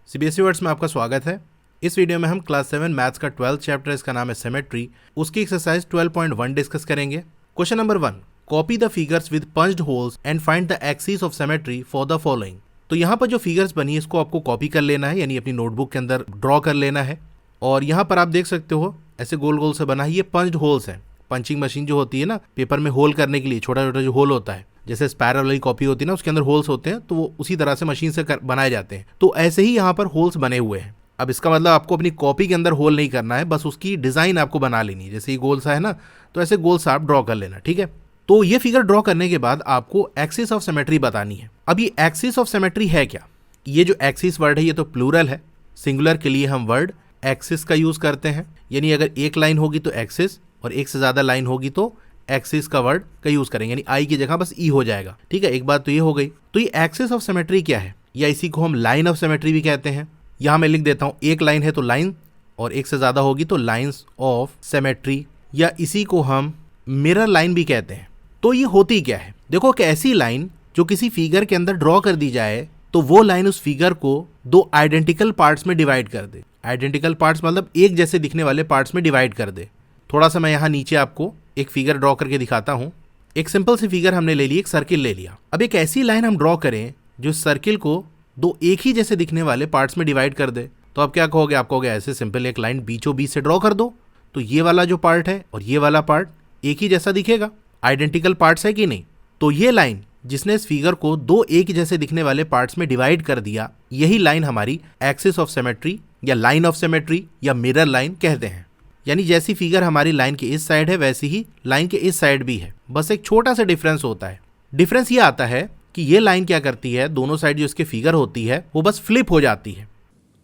CBSE words में आपका स्वागत है। इस वीडियो में हम क्लास 7 मैथ्स का 12th चैप्टर, इसका नाम है सिमेट्री, उसकी एक्सरसाइज 12.1 डिस्कस करेंगे। Question number 1, copy the figures with punched holes and find the axis of symmetry for the following. तो यहाँ पर जो फिगर्स बनी है इसको आपको कॉपी कर लेना है, यानी अपनी नोटबुक के अंदर ड्रॉ कर लेना है। और यहाँ पर आप देख सकते हो ऐसे गोल गोल से बना है, ये पंच्ड होल्स है। पंचिंग मशीन जो होती है ना, पेपर में होल करने के लिए छोटा छोटा जो होल होता है, जैसे स्पाइरल वाली कॉपी होती है ना, उसके अंदर होल्स होते हैं, तो वो उसी तरह से मशीन से बनाए जाते हैं। तो ऐसे ही यहाँ पर होल्स बने हुए हैं। अब इसका मतलब आपको अपनी कॉपी के अंदर होल नहीं करना है, बस उसकी डिजाइन आपको बना लेनी है। जैसे ये गोल सा है ना, तो ऐसे गोल सा आप ड्रॉ कर लेना, ठीक है। तो ये फिगर ड्रॉ करने के बाद आपको एक्सिस ऑफ सिमेट्री बतानी है। अब ये एक्सिस ऑफ सिमेट्री है क्या? ये जो एक्सिस वर्ड है ये तो प्लूरल है, सिंगुलर के लिए हम वर्ड एक्सिस का यूज करते हैं। यानी अगर एक लाइन होगी तो एक्सिस, और एक से ज्यादा लाइन होगी तो एक्सिस का वर्ड का यूज करेंगे, यानी आई की जगह बस ई हो जाएगा, ठीक है। एक बात तो ये हो गई। तो ये एक्सिस ऑफ सिमेट्री क्या है, या इसी को हम लाइन ऑफ सिमेट्री भी कहते हैं। यहां मैं लिख देता हूं, एक लाइन है तो लाइन, और एक से ज्यादा होगी तो लाइंस ऑफ सिमेट्री, या इसी को हम मिरर लाइन भी कहते हैं। तो ये होती क्या है? देखो कि ऐसी लाइन जो किसी फिगर के अंदर ड्रॉ कर दी जाए तो वो लाइन उस फिगर को दो आइडेंटिकल पार्ट्स में डिवाइड कर दे। आइडेंटिकल पार्ट्स मतलब एक जैसे दिखने वाले पार्ट्स में डिवाइड कर दे। थोड़ा सा मैं यहाँ नीचे आपको एक फिगर ड्रॉ करके दिखाता हूँ। एक सिंपल सी फिगर हमने ले ली, एक सर्किल ले लिया। अब एक ऐसी लाइन हम ड्रॉ करें जो सर्किल को दो एक ही जैसे दिखने वाले पार्ट्स में डिवाइड कर दे। तो आप क्या कहोगे? आप कहोगे ऐसे सिंपल एक लाइन बीचों बीच से ड्रॉ कर दो, तो ये वाला जो पार्ट है और ये वाला पार्ट एक ही जैसा दिखेगा, आइडेंटिकल पार्ट्स है कि नहीं। तो ये लाइन जिसने इस फिगर को दो एक ही जैसे दिखने वाले पार्ट्स में डिवाइड कर दिया, यही लाइन हमारी एक्सिस ऑफ सिमेट्री या लाइन ऑफ सिमेट्री या मिरर लाइन कहते हैं। यानी जैसी फिगर हमारी लाइन के इस साइड है वैसी ही लाइन के इस साइड भी है, बस एक छोटा सा डिफरेंस होता है। डिफरेंस ये आता है कि ये लाइन क्या करती है, दोनों साइड जो इसके फिगर होती है वो बस फ्लिप हो जाती है।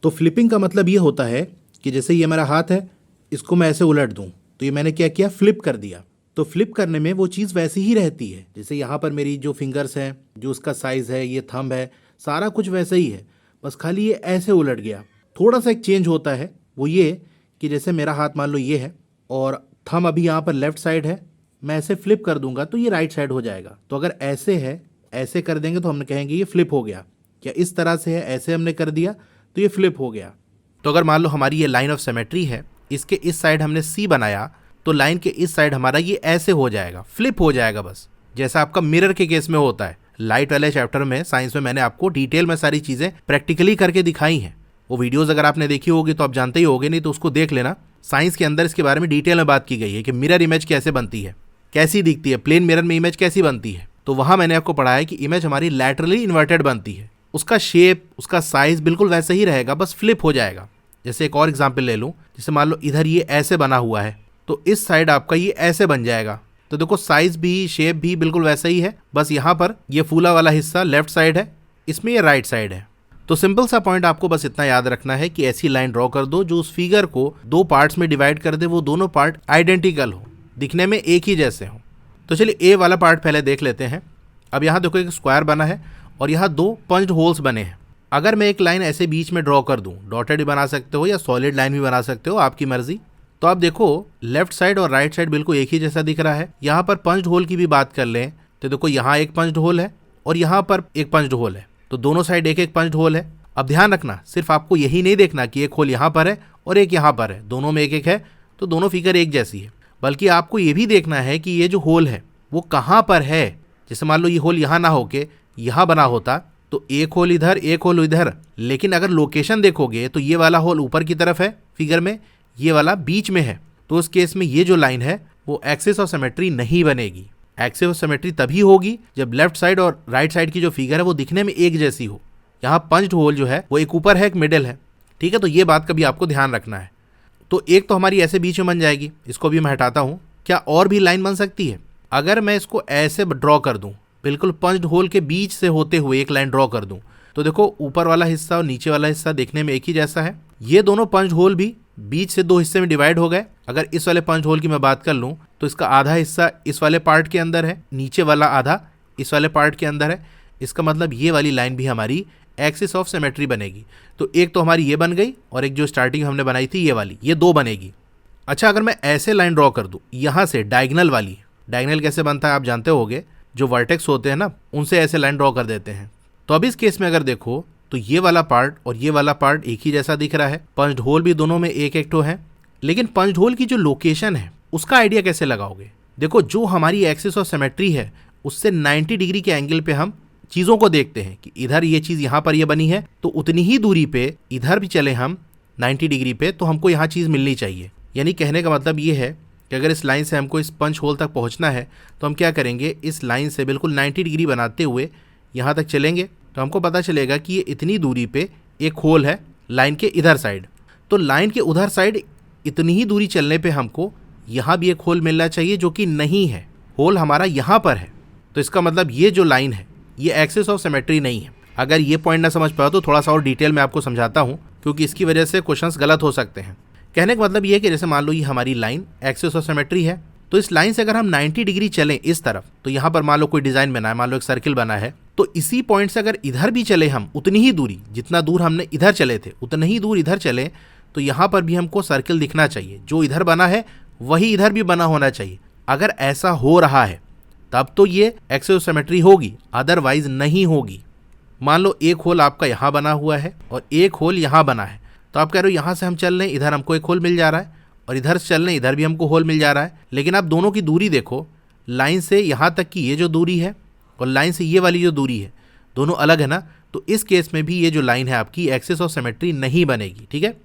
तो फ्लिपिंग का मतलब ये होता है कि जैसे ये मेरा हाथ है, इसको मैं ऐसे उलट दूं तो ये मैंने क्या किया, फ्लिप कर दिया। तो फ्लिप करने में वो चीज़ वैसी ही रहती है। जैसे यहाँ पर मेरी जो फिंगर्स हैं, जो उसका साइज है, ये थंब है, सारा कुछ वैसे ही है, बस खाली ये ऐसे उलट गया। थोड़ा सा एक चेंज होता है, वो ये कि जैसे मेरा हाथ मान लो ये है और थंब अभी यहाँ पर लेफ्ट साइड है, मैं ऐसे फ्लिप कर दूंगा तो ये राइट साइड हो जाएगा। तो अगर ऐसे है, ऐसे कर देंगे तो हम कहेंगे ये फ्लिप हो गया। क्या इस तरह से है, ऐसे हमने कर दिया तो ये फ्लिप हो गया। तो अगर मान लो हमारी ये लाइन ऑफ सिमेट्री है, इसके इस साइड हमने सी बनाया, तो लाइन के इस साइड हमारा ये ऐसे हो जाएगा, फ्लिप हो जाएगा, बस जैसा आपका मिरर के केस में होता है। लाइट वाले चैप्टर में साइंस में मैंने आपको डिटेल में सारी चीज़ें प्रैक्टिकली करके दिखाई हैं। वो वीडियोस अगर आपने देखी होगी तो आप जानते ही होगे, नहीं तो उसको देख लेना। साइंस के अंदर इसके बारे में डिटेल में बात की गई है कि मिरर इमेज कैसे बनती है, कैसी दिखती है, प्लेन मिरर में इमेज कैसी बनती है। तो वहाँ मैंने आपको पढ़ाया कि इमेज हमारी लैटरली इन्वर्टेड बनती है, उसका शेप, उसका साइज बिल्कुल वैसे ही रहेगा, बस फ्लिप हो जाएगा। जैसे एक और एग्जाम्पल ले लूँ, जैसे मान लो इधर ये ऐसे बना हुआ है, तो इस साइड आपका ये ऐसे बन जाएगा। तो देखो साइज भी, शेप भी बिल्कुल वैसा ही है, बस यहाँ पर ये फूला वाला हिस्सा लेफ्ट साइड है, इसमें ये राइट साइड है। तो सिंपल सा पॉइंट आपको बस इतना याद रखना है कि ऐसी लाइन ड्रॉ कर दो जो उस फिगर को दो पार्ट्स में डिवाइड कर दे, वो दोनों पार्ट आइडेंटिकल हो, दिखने में एक ही जैसे हो। तो चलिए ए वाला पार्ट पहले देख लेते हैं। अब यहाँ देखो एक स्क्वायर बना है और यहाँ दो पंच्ड होल्स बने हैं। अगर मैं एक लाइन ऐसे बीच में ड्रॉ कर दूं, डॉटेड भी बना सकते हो या सॉलिड लाइन भी बना सकते हो, आपकी मर्जी। तो आप देखो लेफ्ट साइड और राइट साइड बिल्कुल एक ही जैसा दिख रहा है। यहाँ पर पंच्ड होल की भी बात कर लें तो देखो यहाँ एक पंच्ड होल है और यहाँ पर एक पंच्ड होल है, तो दोनों साइड एक एक पंच्ड होल है। अब ध्यान रखना, सिर्फ आपको यही नहीं देखना कि एक होल यहाँ पर है और एक यहाँ पर है, दोनों में एक एक है, तो दोनों फिगर एक जैसी है, बल्कि आपको ये भी देखना है कि ये जो होल है वो कहाँ पर है। जैसे मान लो ये होल यहाँ ना होके यहाँ बना होता तो एक होल इधर, एक होल इधर, लेकिन अगर लोकेशन देखोगे तो ये वाला होल ऊपर की तरफ है फिगर में, ये वाला बीच में है। तो उस केस में ये जो लाइन है वो एक्सिस ऑफ सिमेट्री नहीं बनेगी। एक्सिस ऑफ सिमेट्री तभी होगी जब लेफ्ट साइड और राइट साइड की जो फिगर है वो दिखने में एक जैसी हो। यहाँ पंच्ड होल जो है वो एक ऊपर है, एक मिडिल है, ठीक है। तो ये बात का भी आपको ध्यान रखना है। तो एक तो हमारी ऐसे बीच में बन जाएगी, इसको भी मैं हटाता हूँ। क्या और भी लाइन बन सकती है? अगर मैं इसको ऐसे ड्रॉ कर दूँ, बिल्कुल पंच्ड होल के बीच से होते हुए एक लाइन ड्रॉ कर दूं, तो देखो ऊपर वाला हिस्सा और नीचे वाला हिस्सा देखने में एक ही जैसा है। ये दोनों पंच्ड होल भी बीच से दो हिस्से में डिवाइड हो गए। अगर इस वाले पंच्ड होल की मैं बात कर लूं तो इसका आधा हिस्सा इस वाले पार्ट के अंदर है, नीचे वाला आधा इस वाले पार्ट के अंदर है। इसका मतलब ये वाली लाइन भी हमारी एक्सिस ऑफ सिमेट्री बनेगी। तो एक तो हमारी ये बन गई और एक जो स्टार्टिंग हमने बनाई थी ये वाली, ये दो बनेगी। अच्छा, अगर मैं ऐसे लाइन ड्रॉ कर दूं यहाँ से डायगनल वाली, डायगनल कैसे बनता है आप जानते होगे, जो वर्टेक्स होते हैं ना उनसे ऐसे लाइन ड्रॉ कर देते हैं। तो अब इस केस में अगर देखो तो तो ये वाला पार्ट और ये वाला पार्ट एक ही जैसा दिख रहा है, पंच्ड होल भी दोनों में एक एक ठो है। लेकिन पंच्ड होल की जो लोकेशन है उसका आइडिया कैसे लगाओगे? देखो, जो हमारी एक्सिस ऑफ सिमेट्री है उससे 90 डिग्री के एंगल पे हम चीज़ों को देखते हैं कि इधर ये चीज़ यहाँ पर ये बनी है, तो उतनी ही दूरी पे इधर भी चले हम 90 डिग्री पे, तो हमको यहाँ चीज़ मिलनी चाहिए। यानी कहने का मतलब ये है कि अगर इस लाइन से हमको इस पंच होल तक पहुँचना है तो हम क्या करेंगे, इस लाइन से बिल्कुल 90 डिग्री बनाते हुए यहाँ तक चलेंगे, तो हमको पता चलेगा कि ये इतनी दूरी पे एक होल है लाइन के इधर साइड। तो लाइन के उधर साइड इतनी ही दूरी चलने पे हमको यहाँ भी एक होल मिलना चाहिए, जो कि नहीं है। होल हमारा यहाँ पर है, तो इसका मतलब ये जो लाइन है ये एक्सिस ऑफ सिमेट्री नहीं है। अगर ये पॉइंट ना समझ पाओ तो थोड़ा सा और डिटेल में आपको समझाता हूँ, क्योंकि इसकी वजह से क्वेश्चंस गलत हो सकते हैं। कहने का मतलब ये है कि जैसे मान लो ये हमारी लाइन एक्सिस ऑफ सिमेट्री है, तो इस लाइन से अगर हम 90 डिग्री चलें इस तरफ, तो यहाँ पर मान लो कोई डिज़ाइन बना है, मान लो एक सर्किल बना है, तो इसी पॉइंट से अगर इधर भी चले हम उतनी ही दूरी, जितना दूर हमने इधर चले थे उतना ही दूर इधर चले, तो यहाँ पर भी हमको सर्किल दिखना चाहिए। जो इधर बना है वही इधर भी बना होना चाहिए। अगर ऐसा हो रहा है तब तो ये एक्सिस ऑफ सिमेट्री होगी, अदरवाइज नहीं होगी। मान लो एक होल आपका यहाँ बना हुआ है और एक होल यहाँ बना है, तो आप कह रहे हो यहाँ से हम चल रहे हैं, इधर हमको एक होल मिल जा रहा है, और इधर से चल रहे हैं, इधर भी हमको होल मिल जा रहा है। लेकिन आप दोनों की दूरी देखो, लाइन से यहाँ तक की ये जो दूरी है और लाइन से ये वाली जो दूरी है, दोनों अलग है ना। तो इस केस में भी ये जो लाइन है आपकी एक्सिस ऑफ सिमेट्री नहीं बनेगी। ठीक है,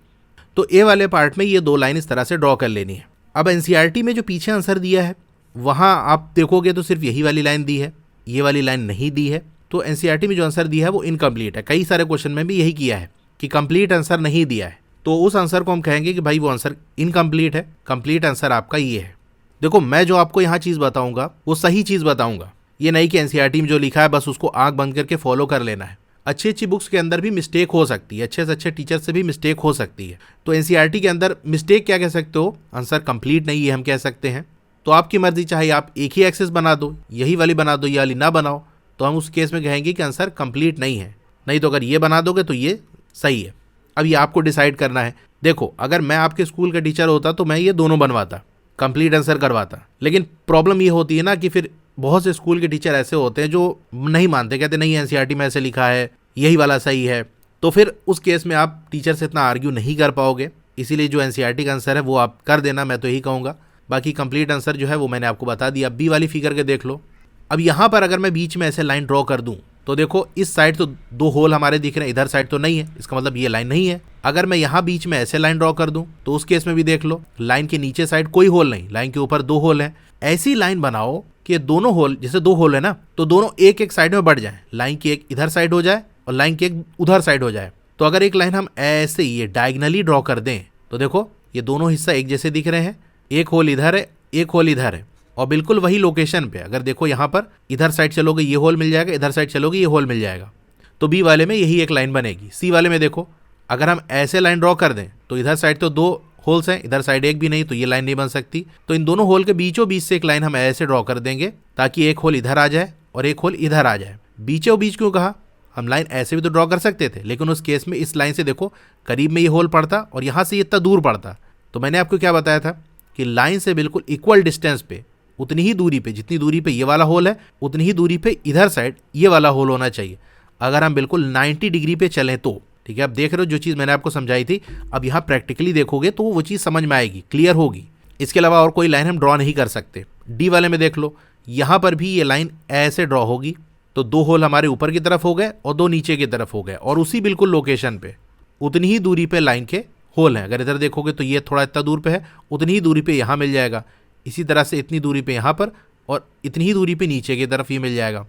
तो ए वाले पार्ट में ये दो लाइन इस तरह से ड्रॉ कर लेनी है। अब एनसीईआरटी में जो पीछे आंसर दिया है वहाँ आप देखोगे तो सिर्फ यही वाली लाइन दी है, ये वाली लाइन नहीं दी है। तो एनसीईआरटी में जो आंसर दिया है वो इनकम्प्लीट है। कई सारे क्वेश्चन में भी यही किया है कि कंप्लीट आंसर नहीं दिया है, तो उस आंसर को हम कहेंगे कि भाई वो आंसर इनकम्प्लीट है। कंप्लीट आंसर आपका ये है। देखो, मैं जो आपको यहाँ चीज़ बताऊँगा वो सही चीज़ बताऊँगा, ये नहीं कि एनसीईआरटी में जो लिखा है बस उसको आंख बंद करके फॉलो कर लेना है। अच्छी अच्छी बुक्स के अंदर भी मिस्टेक हो सकती है, अच्छे से अच्छे टीचर से भी मिस्टेक हो सकती है। तो एनसीईआरटी के अंदर मिस्टेक क्या कह सकते हो, आंसर कंप्लीट नहीं है हम कह सकते हैं। तो आपकी मर्जी, चाहे आप एक ही एक्सेस बना दो, यही वाली बना दो, ये वाली ना बनाओ, तो हम उस केस में कहेंगे कि आंसर कंप्लीट नहीं है। नहीं तो अगर ये बना दोगे तो ये सही है। अब ये आपको डिसाइड करना है। देखो, अगर मैं आपके स्कूल का टीचर होता तो मैं ये दोनों बनवाता, कंप्लीट आंसर करवाता। लेकिन प्रॉब्लम ये होती है ना कि फिर बहुत से स्कूल के टीचर ऐसे होते हैं जो नहीं मानते, कहते नहीं एनसीईआरटी में ऐसे लिखा है, यही वाला सही है। तो फिर उस केस में आप टीचर से इतना आर्ग्यू नहीं कर पाओगे। इसीलिए जो एनसीईआरटी का आंसर है वो आप कर देना, मैं तो यही कहूँगा। बाकी कंप्लीट आंसर जो है वो मैंने आपको बता दिया। बी वाली फिगर के देख लो। अब यहाँ पर अगर मैं बीच में ऐसे लाइन ड्रॉ कर दूँ तो देखो, इस साइड तो दो होल हमारे दिख रहे हैं, इधर साइड तो नहीं है, इसका मतलब ये लाइन नहीं है। अगर मैं यहाँ बीच में ऐसे लाइन ड्रॉ कर दूं तो उस केस में भी देख लो, लाइन के नीचे साइड कोई होल नहीं, लाइन के ऊपर दो होल हैं। ऐसी लाइन बनाओ कि दोनों होल, जैसे दो होल है ना, तो दोनों एक एक साइड में बढ़ जाए, लाइन की एक इधर साइड हो जाए और लाइन की एक उधर साइड हो जाए। तो अगर एक लाइन हम ऐसे ये डायगनली ड्रॉ कर दें तो देखो ये दोनों हिस्सा एक जैसे दिख रहे हैं, एक होल इधर है, एक होल इधर है, और बिल्कुल वही लोकेशन पे। अगर देखो यहाँ पर इधर साइड चलोगे ये होल मिल जाएगा, इधर साइड चलोगे ये होल मिल जाएगा। तो बी वाले में यही एक लाइन बनेगी। सी वाले में देखो, अगर हम ऐसे लाइन ड्रॉ कर दें तो इधर साइड तो दो होल्स हैं, इधर साइड एक भी नहीं, तो ये लाइन नहीं बन सकती। तो इन दोनों होल के बीचों बीच से एक लाइन हम ऐसे ड्रॉ कर देंगे ताकि एक होल इधर आ जाए और एक होल इधर आ जाए। बीचों बीच क्यों कहा, हम लाइन ऐसे भी तो ड्रॉ कर सकते थे, लेकिन उस केस में इस लाइन से देखो करीब में ये होल पड़ता और यहाँ से इतना दूर पड़ता। तो मैंने आपको क्या बताया था कि लाइन से बिल्कुल इक्वल डिस्टेंस पे, उतनी ही दूरी पे, जितनी दूरी पे ये वाला होल है उतनी ही दूरी पे इधर साइड ये वाला होल होना चाहिए। अगर हम बिल्कुल 90 डिग्री पे चलें तो, ठीक है। अब देख रहे हो जो चीज़ मैंने आपको समझाई थी, अब यहाँ प्रैक्टिकली देखोगे तो वो चीज़ समझ में आएगी, क्लियर होगी। इसके अलावा और कोई लाइन हम ड्रॉ नहीं कर सकते। डी वाले में देख लो, यहाँ पर भी ये लाइन ऐसे ड्रॉ होगी, तो दो होल हमारे ऊपर की तरफ हो गए और दो नीचे की तरफ हो गए, और उसी बिल्कुल लोकेशन पे उतनी ही दूरी पे लाइन के होल हैं। अगर इधर देखोगे तो ये थोड़ा इतना दूर पे है, उतनी ही दूरी पे यहाँ मिल जाएगा। इसी तरह से इतनी दूरी पे यहाँ पर और इतनी ही दूरी पे नीचे की तरफ ये मिल जाएगा।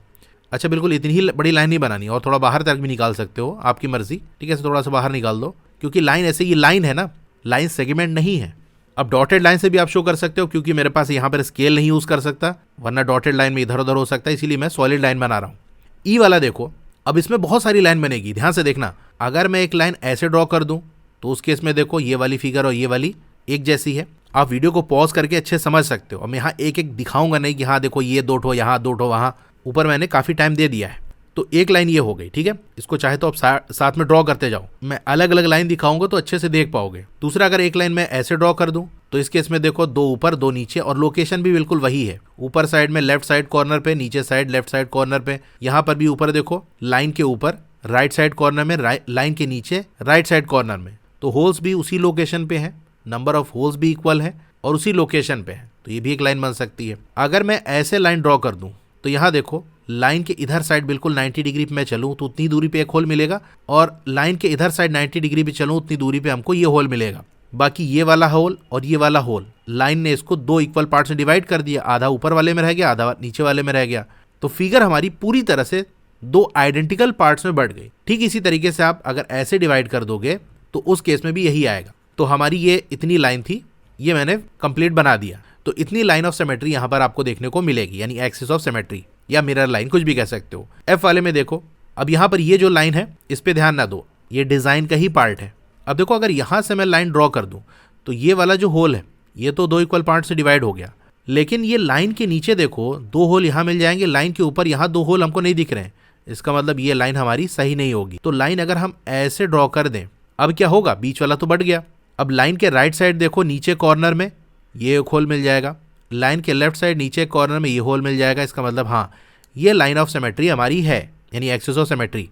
अच्छा, बिल्कुल इतनी ही बड़ी लाइन नहीं बनानी, और थोड़ा बाहर तक भी निकाल सकते हो, आपकी मर्जी, ठीक है। थोड़ा सा बाहर निकाल दो, क्योंकि लाइन ऐसे, ये लाइन है ना, लाइन सेगमेंट नहीं है। अब डॉटेड लाइन से भी आप शो कर सकते हो, क्योंकि मेरे पास यहाँ पर स्केल नहीं यूज़ कर सकता, वरना डॉटेड लाइन में इधर उधर हो सकता है, इसीलिए मैं सॉलिड लाइन बना रहा हूँ। ई वाला देखो, अब इसमें बहुत सारी लाइन बनेगी, ध्यान से देखना। अगर मैं एक लाइन ऐसे ड्रॉ कर दूँ तो उस केस में देखो ये वाली फिगर और ये वाली एक जैसी है। आप वीडियो को पॉज करके अच्छे समझ सकते हो। मैं यहाँ एक एक दिखाऊंगा नहीं कि हाँ देखो ये दो ठो यहाँ, दो ठो वहाँ, ऊपर मैंने काफ़ी टाइम दे दिया है। तो एक लाइन ये हो गई, ठीक है। इसको चाहे तो आप साथ में ड्रॉ करते जाओ, मैं अलग अलग लाइन दिखाऊंगा तो अच्छे से देख पाओगे। दूसरा, अगर एक लाइन मैं ऐसे ड्रॉ कर दूं तो इस केस में देखो दो ऊपर दो नीचे, और लोकेशन भी बिल्कुल वही है। ऊपर साइड में लेफ्ट साइड कॉर्नर पे, नीचे साइड लेफ्ट साइड कॉर्नर पे। यहाँ पर भी ऊपर देखो लाइन के ऊपर राइट साइड कॉर्नर में, लाइन के नीचे राइट साइड कॉर्नर में। तो होल्स भी उसी लोकेशन पे हैं, नंबर ऑफ होल्स भी इक्वल है और उसी लोकेशन पे है, तो ये भी एक लाइन बन सकती है। अगर मैं ऐसे लाइन ड्रॉ कर दूं तो यहाँ देखो लाइन के इधर साइड बिल्कुल 90 डिग्री पे मैं चलूं तो उतनी दूरी पे एक होल मिलेगा, और लाइन के इधर साइड 90 डिग्री पे चलूं उतनी दूरी पे हमको ये होल मिलेगा। बाकी ये वाला होल और ये वाला होल, लाइन ने इसको दो इक्वल पार्ट्स में डिवाइड कर दिया, आधा ऊपर वाले में रह गया, आधा नीचे वाले में रह गया। तो फिगर हमारी पूरी तरह से दो आइडेंटिकल पार्ट्स में बढ़ गई। ठीक इसी तरीके से आप अगर ऐसे डिवाइड कर दोगे तो उस केस में भी यही आएगा। तो हमारी ये इतनी लाइन थी, ये मैंने कंप्लीट बना दिया। तो इतनी लाइन ऑफ सिमेट्री यहाँ पर आपको देखने को मिलेगी, यानी एक्सिस ऑफ सिमेट्री या मिरर लाइन, कुछ भी कह सकते हो। एफ वाले में देखो, अब यहाँ पर ये जो लाइन है इस पे ध्यान ना दो, ये डिजाइन का ही पार्ट है। अब देखो अगर यहाँ से मैं लाइन ड्रॉ कर दूं तो ये वाला जो होल है ये तो दो इक्वल पार्ट से डिवाइड हो गया, लेकिन ये लाइन के नीचे देखो दो होल यहाँ मिल जाएंगे, लाइन के ऊपर यहाँ दो होल हमको नहीं दिख रहे हैं। इसका मतलब ये लाइन हमारी सही नहीं होगी। तो लाइन अगर हम ऐसे ड्रॉ कर दें, अब क्या होगा, बीच वाला तो बढ़ गया। अब लाइन के राइट साइड देखो नीचे कॉर्नर में ये एक होल मिल जाएगा, लाइन के लेफ्ट साइड नीचे कॉर्नर में ये होल मिल जाएगा। इसका मतलब हाँ, ये लाइन ऑफ सिमेट्री हमारी है, यानी एक्सिस ऑफ सिमेट्री।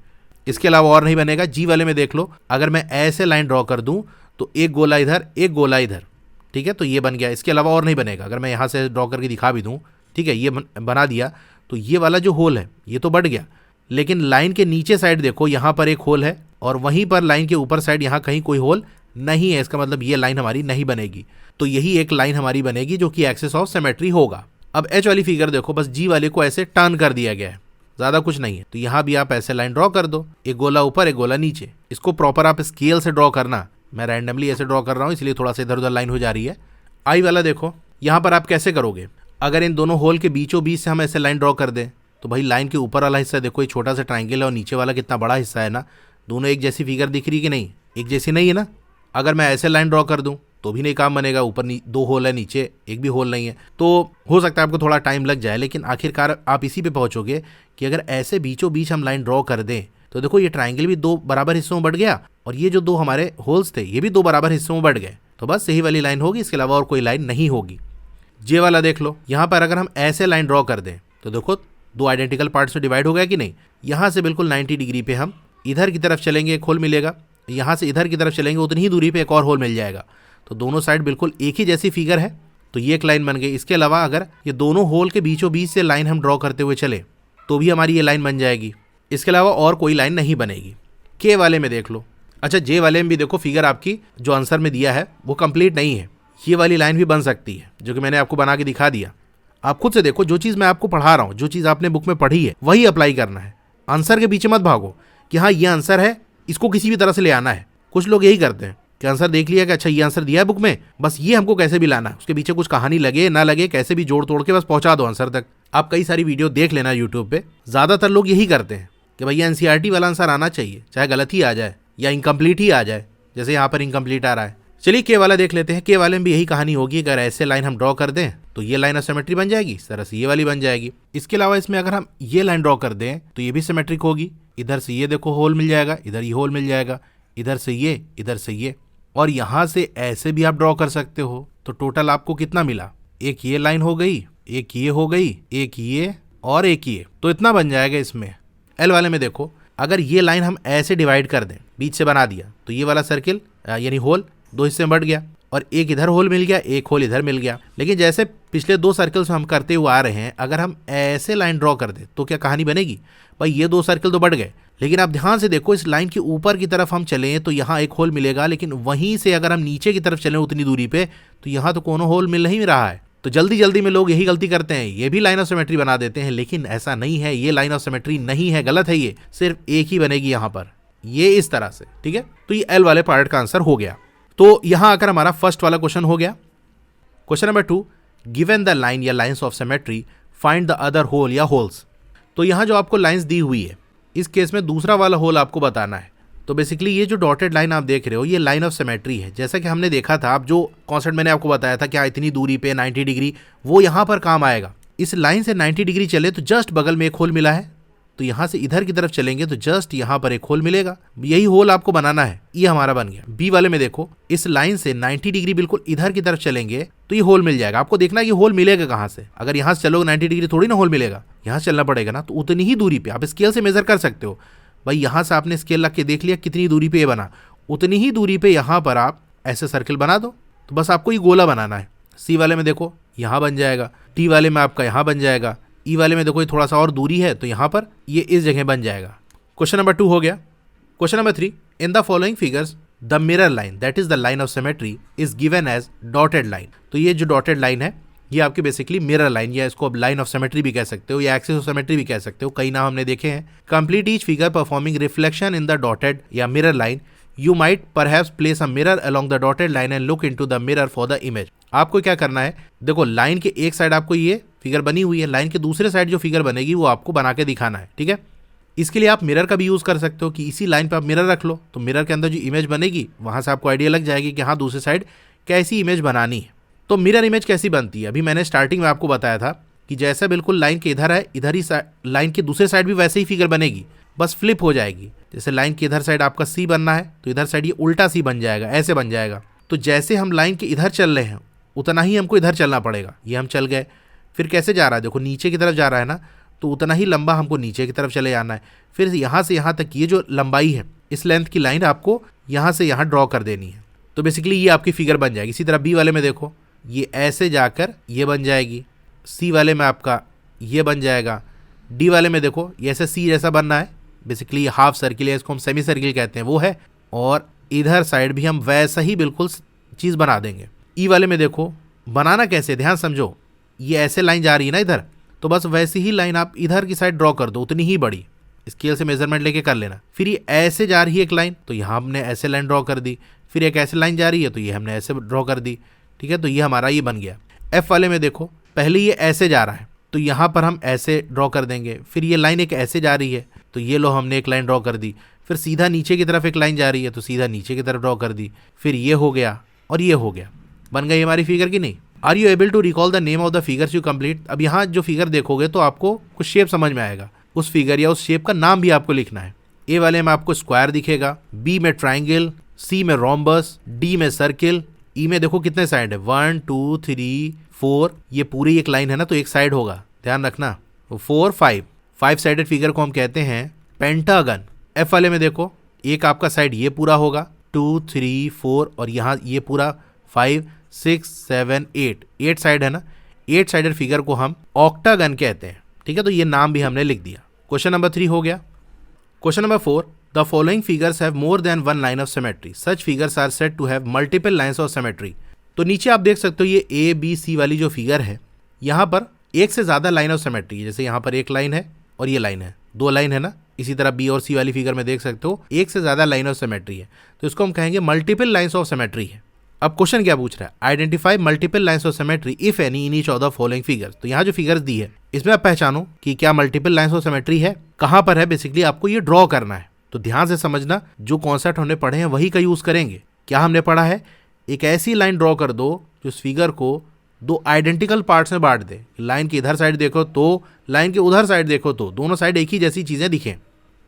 इसके अलावा और नहीं बनेगा। जी वाले में देख लो, अगर मैं ऐसे लाइन ड्रॉ कर दूं तो एक गोला इधर एक गोला इधर, ठीक है, तो ये बन गया। इसके अलावा और नहीं बनेगा। अगर मैं यहाँ से ड्रॉ करके दिखा भी दूं, ठीक है, ये बना दिया, तो ये वाला जो होल है ये तो बढ़ गया, लेकिन लाइन के नीचे साइड देखो यहाँ पर एक होल है और वहीं पर लाइन के ऊपर साइड यहाँ कहीं कोई होल नहीं है। इसका मतलब ये लाइन हमारी नहीं बनेगी। तो यही एक लाइन हमारी बनेगी जो कि एक्सिस ऑफ सिमेट्री होगा। अब एच वाली फिगर देखो, बस जी वाले को ऐसे टर्न कर दिया गया है, ज़्यादा कुछ नहीं है। तो यहाँ भी आप ऐसे लाइन ड्रॉ कर दो, एक गोला ऊपर एक गोला नीचे। इसको प्रॉपर आप स्केल से ड्रॉ करना, मैं रैंडमली ऐसे ड्रॉ कर रहा हूँ इसलिए थोड़ा सा इधर उधर लाइन हो जा रही है। आई वाला देखो, यहाँ पर आप कैसे करोगे, अगर इन दोनों होल के बीचों बीच से हम ऐसे लाइन ड्रॉ कर दें तो भाई लाइन के ऊपर वाला हिस्सा देखो, ये छोटा सा ट्राइंगल है और नीचे वाला कितना बड़ा हिस्सा है ना, दोनों एक जैसी फिगर दिख रही कि नहीं, एक जैसी नहीं है ना। अगर मैं ऐसे लाइन ड्रॉ कर दूं तो भी नहीं काम बनेगा, ऊपर दो होल है, नीचे एक भी होल नहीं है। तो हो सकता है आपको थोड़ा टाइम लग जाए, लेकिन आखिरकार आप इसी पे पहुंचोगे कि अगर ऐसे बीचों बीच हम लाइन ड्रॉ कर दें तो देखो ये ट्राइंगल भी दो बराबर हिस्सों में बढ़ गया और ये जो दो हमारे होल्स थे ये भी दो बराबर हिस्सों में बढ़ गए। तो बस सही वाली लाइन होगी, इसके अलावा और कोई लाइन नहीं होगी। जे वाला देख लो, यहाँ पर अगर हम ऐसे लाइन ड्रॉ कर दें तो देखो दो आइडेंटिकल पार्ट्स में डिवाइड हो गया कि नहीं। यहाँ से बिल्कुल 90 डिग्री पे हम इधर की तरफ चलेंगे, एक होल मिलेगा, यहाँ से इधर की तरफ चलेंगे उतनी ही दूरी पे एक और होल मिल जाएगा। तो दोनों साइड बिल्कुल एक ही जैसी फिगर है, तो ये एक लाइन बन गई। इसके अलावा अगर ये दोनों होल के बीचों बीच से लाइन हम ड्रॉ करते हुए चले तो भी हमारी ये लाइन बन जाएगी। इसके अलावा और कोई लाइन नहीं बनेगी। के वाले में देख लो, अच्छा जे वाले में भी देखो, फिगर आपकी जो आंसर में दिया है वो कंप्लीट नहीं है। ये वाली लाइन भी बन सकती है जो कि मैंने आपको बना के दिखा दिया। आप खुद से देखो, जो चीज़ मैं आपको पढ़ा रहा हूँ, जो चीज़ आपने बुक में पढ़ी है वही अप्लाई करना है। आंसर के पीछे मत भागो कि हाँ ये आंसर है, इसको किसी भी तरह से ले आना है। कुछ लोग यही करते हैं कि आंसर देख लिया कि अच्छा ये आंसर दिया है बुक में, बस ये हमको कैसे भी लाना है, उसके पीछे कुछ कहानी लगे ना लगे, कैसे भी जोड़ तोड़ के बस पहुंचा दो आंसर तक। आप कई सारी वीडियो देख लेना यूट्यूब पे, ज़्यादातर लोग यही करते हैं कि भैया एनसीईआरटी वाला आंसर आना चाहिए, चाहे गलत ही आ जाए या इनकम्प्लीट ही आ जाए, जैसे यहाँ पर इनकम्प्लीट आ रहा है। चलिए के वाला देख लेते हैं। के वाले में भी यही कहानी होगी, अगर ऐसे लाइन हम ड्रॉ कर दें तो ये लाइन ऑफ सिमेट्री बन जाएगी, इस तरह से ये वाली बन जाएगी। इसके अलावा इसमें अगर हम ये लाइन ड्रॉ कर दें तो ये भी सिमेट्रिक होगी। इधर से ये देखो होल मिल जाएगा, इधर ये होल मिल जाएगा, इधर से ये, इधर से ये, और यहाँ से ऐसे भी आप ड्रॉ कर सकते हो। तो टोटल आपको कितना मिला, एक ये लाइन हो गई, एक ये हो गई, एक ये और एक ये, तो इतना बन जाएगा इसमें। एल वाले में देखो, अगर ये लाइन हम ऐसे डिवाइड कर दें, बीच से बना दिया, तो ये वाला सर्किल यानी होल दो हिस्से में बढ़ गया और एक इधर होल मिल गया, एक होल इधर मिल गया। लेकिन जैसे पिछले दो सर्कल्स में हम करते हुए आ रहे हैं, अगर हम ऐसे लाइन ड्रॉ कर दें तो क्या कहानी बनेगी, भाई ये दो सर्कल तो बढ़ गए, लेकिन आप ध्यान से देखो इस लाइन के ऊपर की तरफ हम चलें तो यहाँ एक होल मिलेगा, लेकिन वहीं से अगर हम नीचे की तरफ चलें उतनी दूरी पे तो यहाँ तो कोनो होल मिल नहीं रहा है। तो जल्दी जल्दी में लोग यही गलती करते हैं, ये भी लाइन ऑफ सिमेट्री बना देते हैं, लेकिन ऐसा नहीं है, ये लाइन ऑफ सिमेट्री नहीं है, गलत है, ये सिर्फ एक ही बनेगी यहाँ पर, ये इस तरह से, ठीक है। तो ये एल वाले पार्ट का आंसर हो गया। तो यहां आकर हमारा फर्स्ट वाला क्वेश्चन हो गया। Question number 2, given the line या lines of symmetry find the other hole या होल्स। तो यहां जो आपको लाइंस दी हुई है, इस केस में दूसरा वाला होल आपको बताना है। तो बेसिकली ये जो डॉटेड लाइन आप देख रहे हो ये लाइन ऑफ सिमेट्री है। जैसा कि हमने देखा था, आप जो कॉन्सेप्ट मैंने आपको बताया था कि इतनी दूरी पे 90 डिग्री, वो यहाँ पर काम आएगा। इस लाइन से 90 डिग्री चले तो जस्ट बगल में एक होल मिला है, तो यहाँ से इधर की तरफ चलेंगे तो जस्ट यहाँ पर एक होल मिलेगा, यही होल आपको बनाना है। ये हमारा बन गया। बी वाले में देखो, इस लाइन से 90 डिग्री बिल्कुल इधर की तरफ चलेंगे तो ये होल मिल जाएगा। आपको देखना है कि होल मिलेगा कहाँ से। अगर यहाँ से चलोगे 90 डिग्री थोड़ी ना होल मिलेगा, यहाँ से चलना पड़ेगा ना, तो उतनी ही दूरी पे आप स्केल से मेजर कर सकते हो। भाई यहाँ से आपने स्केल रख के देख लिया कितनी दूरी पे ये बना, उतनी ही दूरी पे यहाँ पर आप ऐसे सर्किल बना दो। तो बस आपको ये गोला बनाना है। सी वाले में देखो यहाँ बन जाएगा, टी वाले में आपका यहाँ बन जाएगा, ई वाले में देखो ये थोड़ा सा और दूरी है तो यहाँ पर ये इस जगह बन जाएगा। क्वेश्चन नंबर 2 हो गया। Question number 3, in the following figures the mirror line that is the line of symmetry is given as dotted line. तो ये जो डॉटेड लाइन है ये आपकी बेसिकली मिरर लाइन, या इसको लाइन ऑफ सिमेट्री भी कह सकते हो, या एक्सिस ऑफ सिमेट्री भी कह सकते हो, कई नाम हमने देखे हैं। Complete each figure performing reflection in the dotted या mirror line, you might perhaps place a mirror along the dotted line and look into the mirror for the image. आपको क्या करना है, देखो लाइन के एक साइड आपको ये फिगर बनी हुई है, लाइन के दूसरे साइड जो फिगर बनेगी वो आपको बना के दिखाना है, ठीक है। इसके लिए आप मिरर का भी यूज कर सकते हो कि इसी लाइन पे आप मिरर रख लो, तो मिरर के अंदर जो इमेज बनेगी वहां से आपको आइडिया लग जाएगी कि हाँ दूसरी साइड कैसी इमेज बनानी है। तो मिरर इमेज कैसी बनती है, अभी मैंने स्टार्टिंग में आपको बताया था कि जैसा बिल्कुल लाइन के इधर है, इधर ही लाइन के दूसरे साइड भी वैसे ही फिगर बनेगी, बस फ्लिप हो जाएगी। जैसे लाइन के इधर साइड आपका सी बनना है तो इधर साइड ये उल्टा सी बन जाएगा, ऐसे बन जाएगा। तो जैसे हम लाइन के इधर चल रहे हैं उतना ही हमको इधर चलना पड़ेगा। ये हम चल गए, फिर कैसे जा रहा है, देखो नीचे की तरफ जा रहा है ना, तो उतना ही लंबा हमको नीचे की तरफ चले जाना है। फिर यहाँ से यहाँ तक ये जो लंबाई है इस लेंथ की लाइन आपको यहाँ से यहाँ ड्रॉ कर देनी है। तो बेसिकली ये आपकी फिगर बन जाएगी। इसी तरह बी वाले में देखो ये ऐसे जाकर ये बन जाएगी, सी वाले में आपका ये बन जाएगा, डी वाले में देखो ये ऐसे सी जैसा बनना है, बेसिकली ये हाफ सर्किल है, इसको हम सेमी सर्किल कहते हैं, वो है। और इधर साइड भी हम वैसा ही बिल्कुल चीज़ बना देंगे। ई वाले में देखो बनाना कैसे, ध्यान समझो, ये ऐसे लाइन जा रही है ना इधर, तो बस वैसी ही लाइन आप इधर की साइड ड्रॉ कर दो, उतनी ही बड़ी, स्केल से मेजरमेंट लेके कर लेना। फिर ये ऐसे जा रही है एक लाइन, तो यहाँ हमने ऐसे लाइन ड्रॉ कर दी। फिर एक ऐसे लाइन जा रही है तो ये हमने ऐसे ड्रॉ कर दी, ठीक है। तो ये हमारा ये बन गया। एफ वाले में देखो पहले ये ऐसे जा रहा है तो यहाँ पर हम ऐसे ड्रॉ कर देंगे। फिर ये लाइन एक ऐसे जा रही है तो ये लो हमने एक लाइन ड्रॉ कर दी। फिर सीधा नीचे की तरफ एक लाइन जा रही है तो सीधा नीचे की तरफ ड्रॉ कर दी। फिर ये हो गया और ये हो गया, बन गई हमारी फिगर की नहीं। Are you able to recall the name of the figures you complete. अब यहाँ जो फिगर देखोगे तो आपको कुछ शेप समझ में आएगा, उस फिगर या उस शेप का नाम भी आपको लिखना है। ए वाले में आपको स्क्वायर दिखेगा, बी में ट्राइंगल, सी में रोम्बस, डी में सर्किल, ई में देखो कितने साइड है 1 2 3 4, ये पूरी एक लाइन है ना तो एक साइड होगा, ध्यान रखना। 4 5 साइडेड फिगर को हम कहते हैं पेंटागन। एफ वाले में देखो एक आपका साइड ये पूरा होगा 2 3 4 और यहाँ ये पूरा 5 6 7 8 साइड है ना, 8 साइडेड फिगर को हम ऑक्टागन कहते हैं, ठीक है। तो ये नाम भी हमने लिख दिया। क्वेश्चन नंबर 3 हो गया। Question number 4, the following figures have more than one line of symmetry, such figures are said to have multiple lines of symmetry. तो नीचे आप देख सकते हो ये ए बी सी वाली जो फिगर है यहाँ पर एक से ज़्यादा लाइन ऑफ सिमेट्री है। जैसे यहाँ पर एक लाइन है और ये लाइन है, 2 लाइन है ना। इसी तरह बी और सी वाली फिगर में देख सकते हो एक से ज़्यादा लाइन ऑफ सिमेट्री है, तो इसको हम कहेंगे मल्टीपल लाइन्स ऑफ सिमेट्री है। अब क्वेश्चन क्या पूछ रहा है, identify multiple lines of symmetry if any in each of the following figures. तो यहाँ जो फिगर्स दी है इसमें आप पहचानो कि क्या मल्टीपल लाइन्स ऑफ सिमेट्री है, कहाँ पर है, बेसिकली आपको ये ड्रॉ करना है। तो ध्यान से समझना, जो कॉन्सेप्ट हमने पढ़े हैं वही का यूज करेंगे। क्या हमने पढ़ा है, एक ऐसी लाइन ड्रॉ कर दो जो इस फिगर को 2 आइडेंटिकल पार्ट्स में बांट दे। लाइन की इधर साइड देखो तो लाइन के उधर साइड देखो तो दोनों साइड एक ही जैसी चीजें दिखें।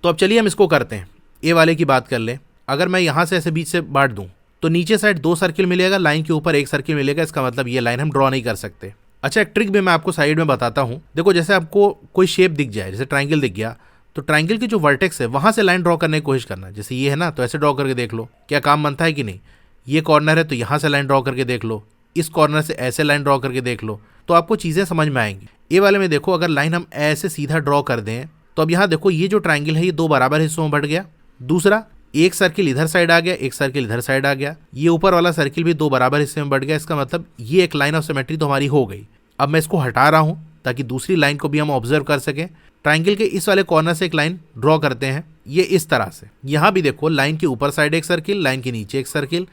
तो अब चलिए हम इसको करते हैं। ए वाले की बात कर लें, अगर मैं यहाँ से ऐसे बीच से बांट दूं तो नीचे साइड 2 सर्किल मिलेगा, लाइन के ऊपर 1 सर्किल मिलेगा, इसका मतलब ये लाइन हम ड्रॉ नहीं कर सकते। अच्छा, एक ट्रिक भी मैं आपको साइड में बताता हूँ। देखो जैसे आपको कोई शेप दिख जाए, जैसे ट्राइंगल दिख गया, तो ट्राइंगल की जो वर्टेक्स है वहां से लाइन ड्रॉ करने की कोशिश करना। जैसे ये है ना, तो ऐसे ड्रॉ करके देख लो क्या काम बनता है कि नहीं। ये कॉर्नर है तो यहाँ से लाइन ड्रॉ करके देख लो, इस कॉर्नर से ऐसे लाइन ड्रॉ करके देख लो, तो आपको चीज़ें समझ में आएंगी। ए वाले में देखो अगर लाइन हम ऐसे सीधा ड्रॉ कर दें तो अब यहाँ देखो ये जो ट्राइंगल है ये 2 बराबर हिस्सों में बढ़ गया। दूसरा, एक सर्किल इधर साइड आ गया, एक सर्किल इधर साइड आ गया, ये ऊपर वाला सर्किल भी 2 बराबर हिस्से में बढ़ गया। इसका मतलब ये एक लाइन ऑफ सिमेट्री तो हमारी हो गई। अब मैं इसको हटा रहा हूँ ताकि दूसरी लाइन को भी हम ऑब्जर्व कर सकें। ट्राइंगल के इस वाले कॉर्नर से एक लाइन ड्रॉ करते हैं, ये इस तरह से। यहाँ भी देखो लाइन के ऊपर साइड एक सर्किल, लाइन के नीचे एक सर्किल,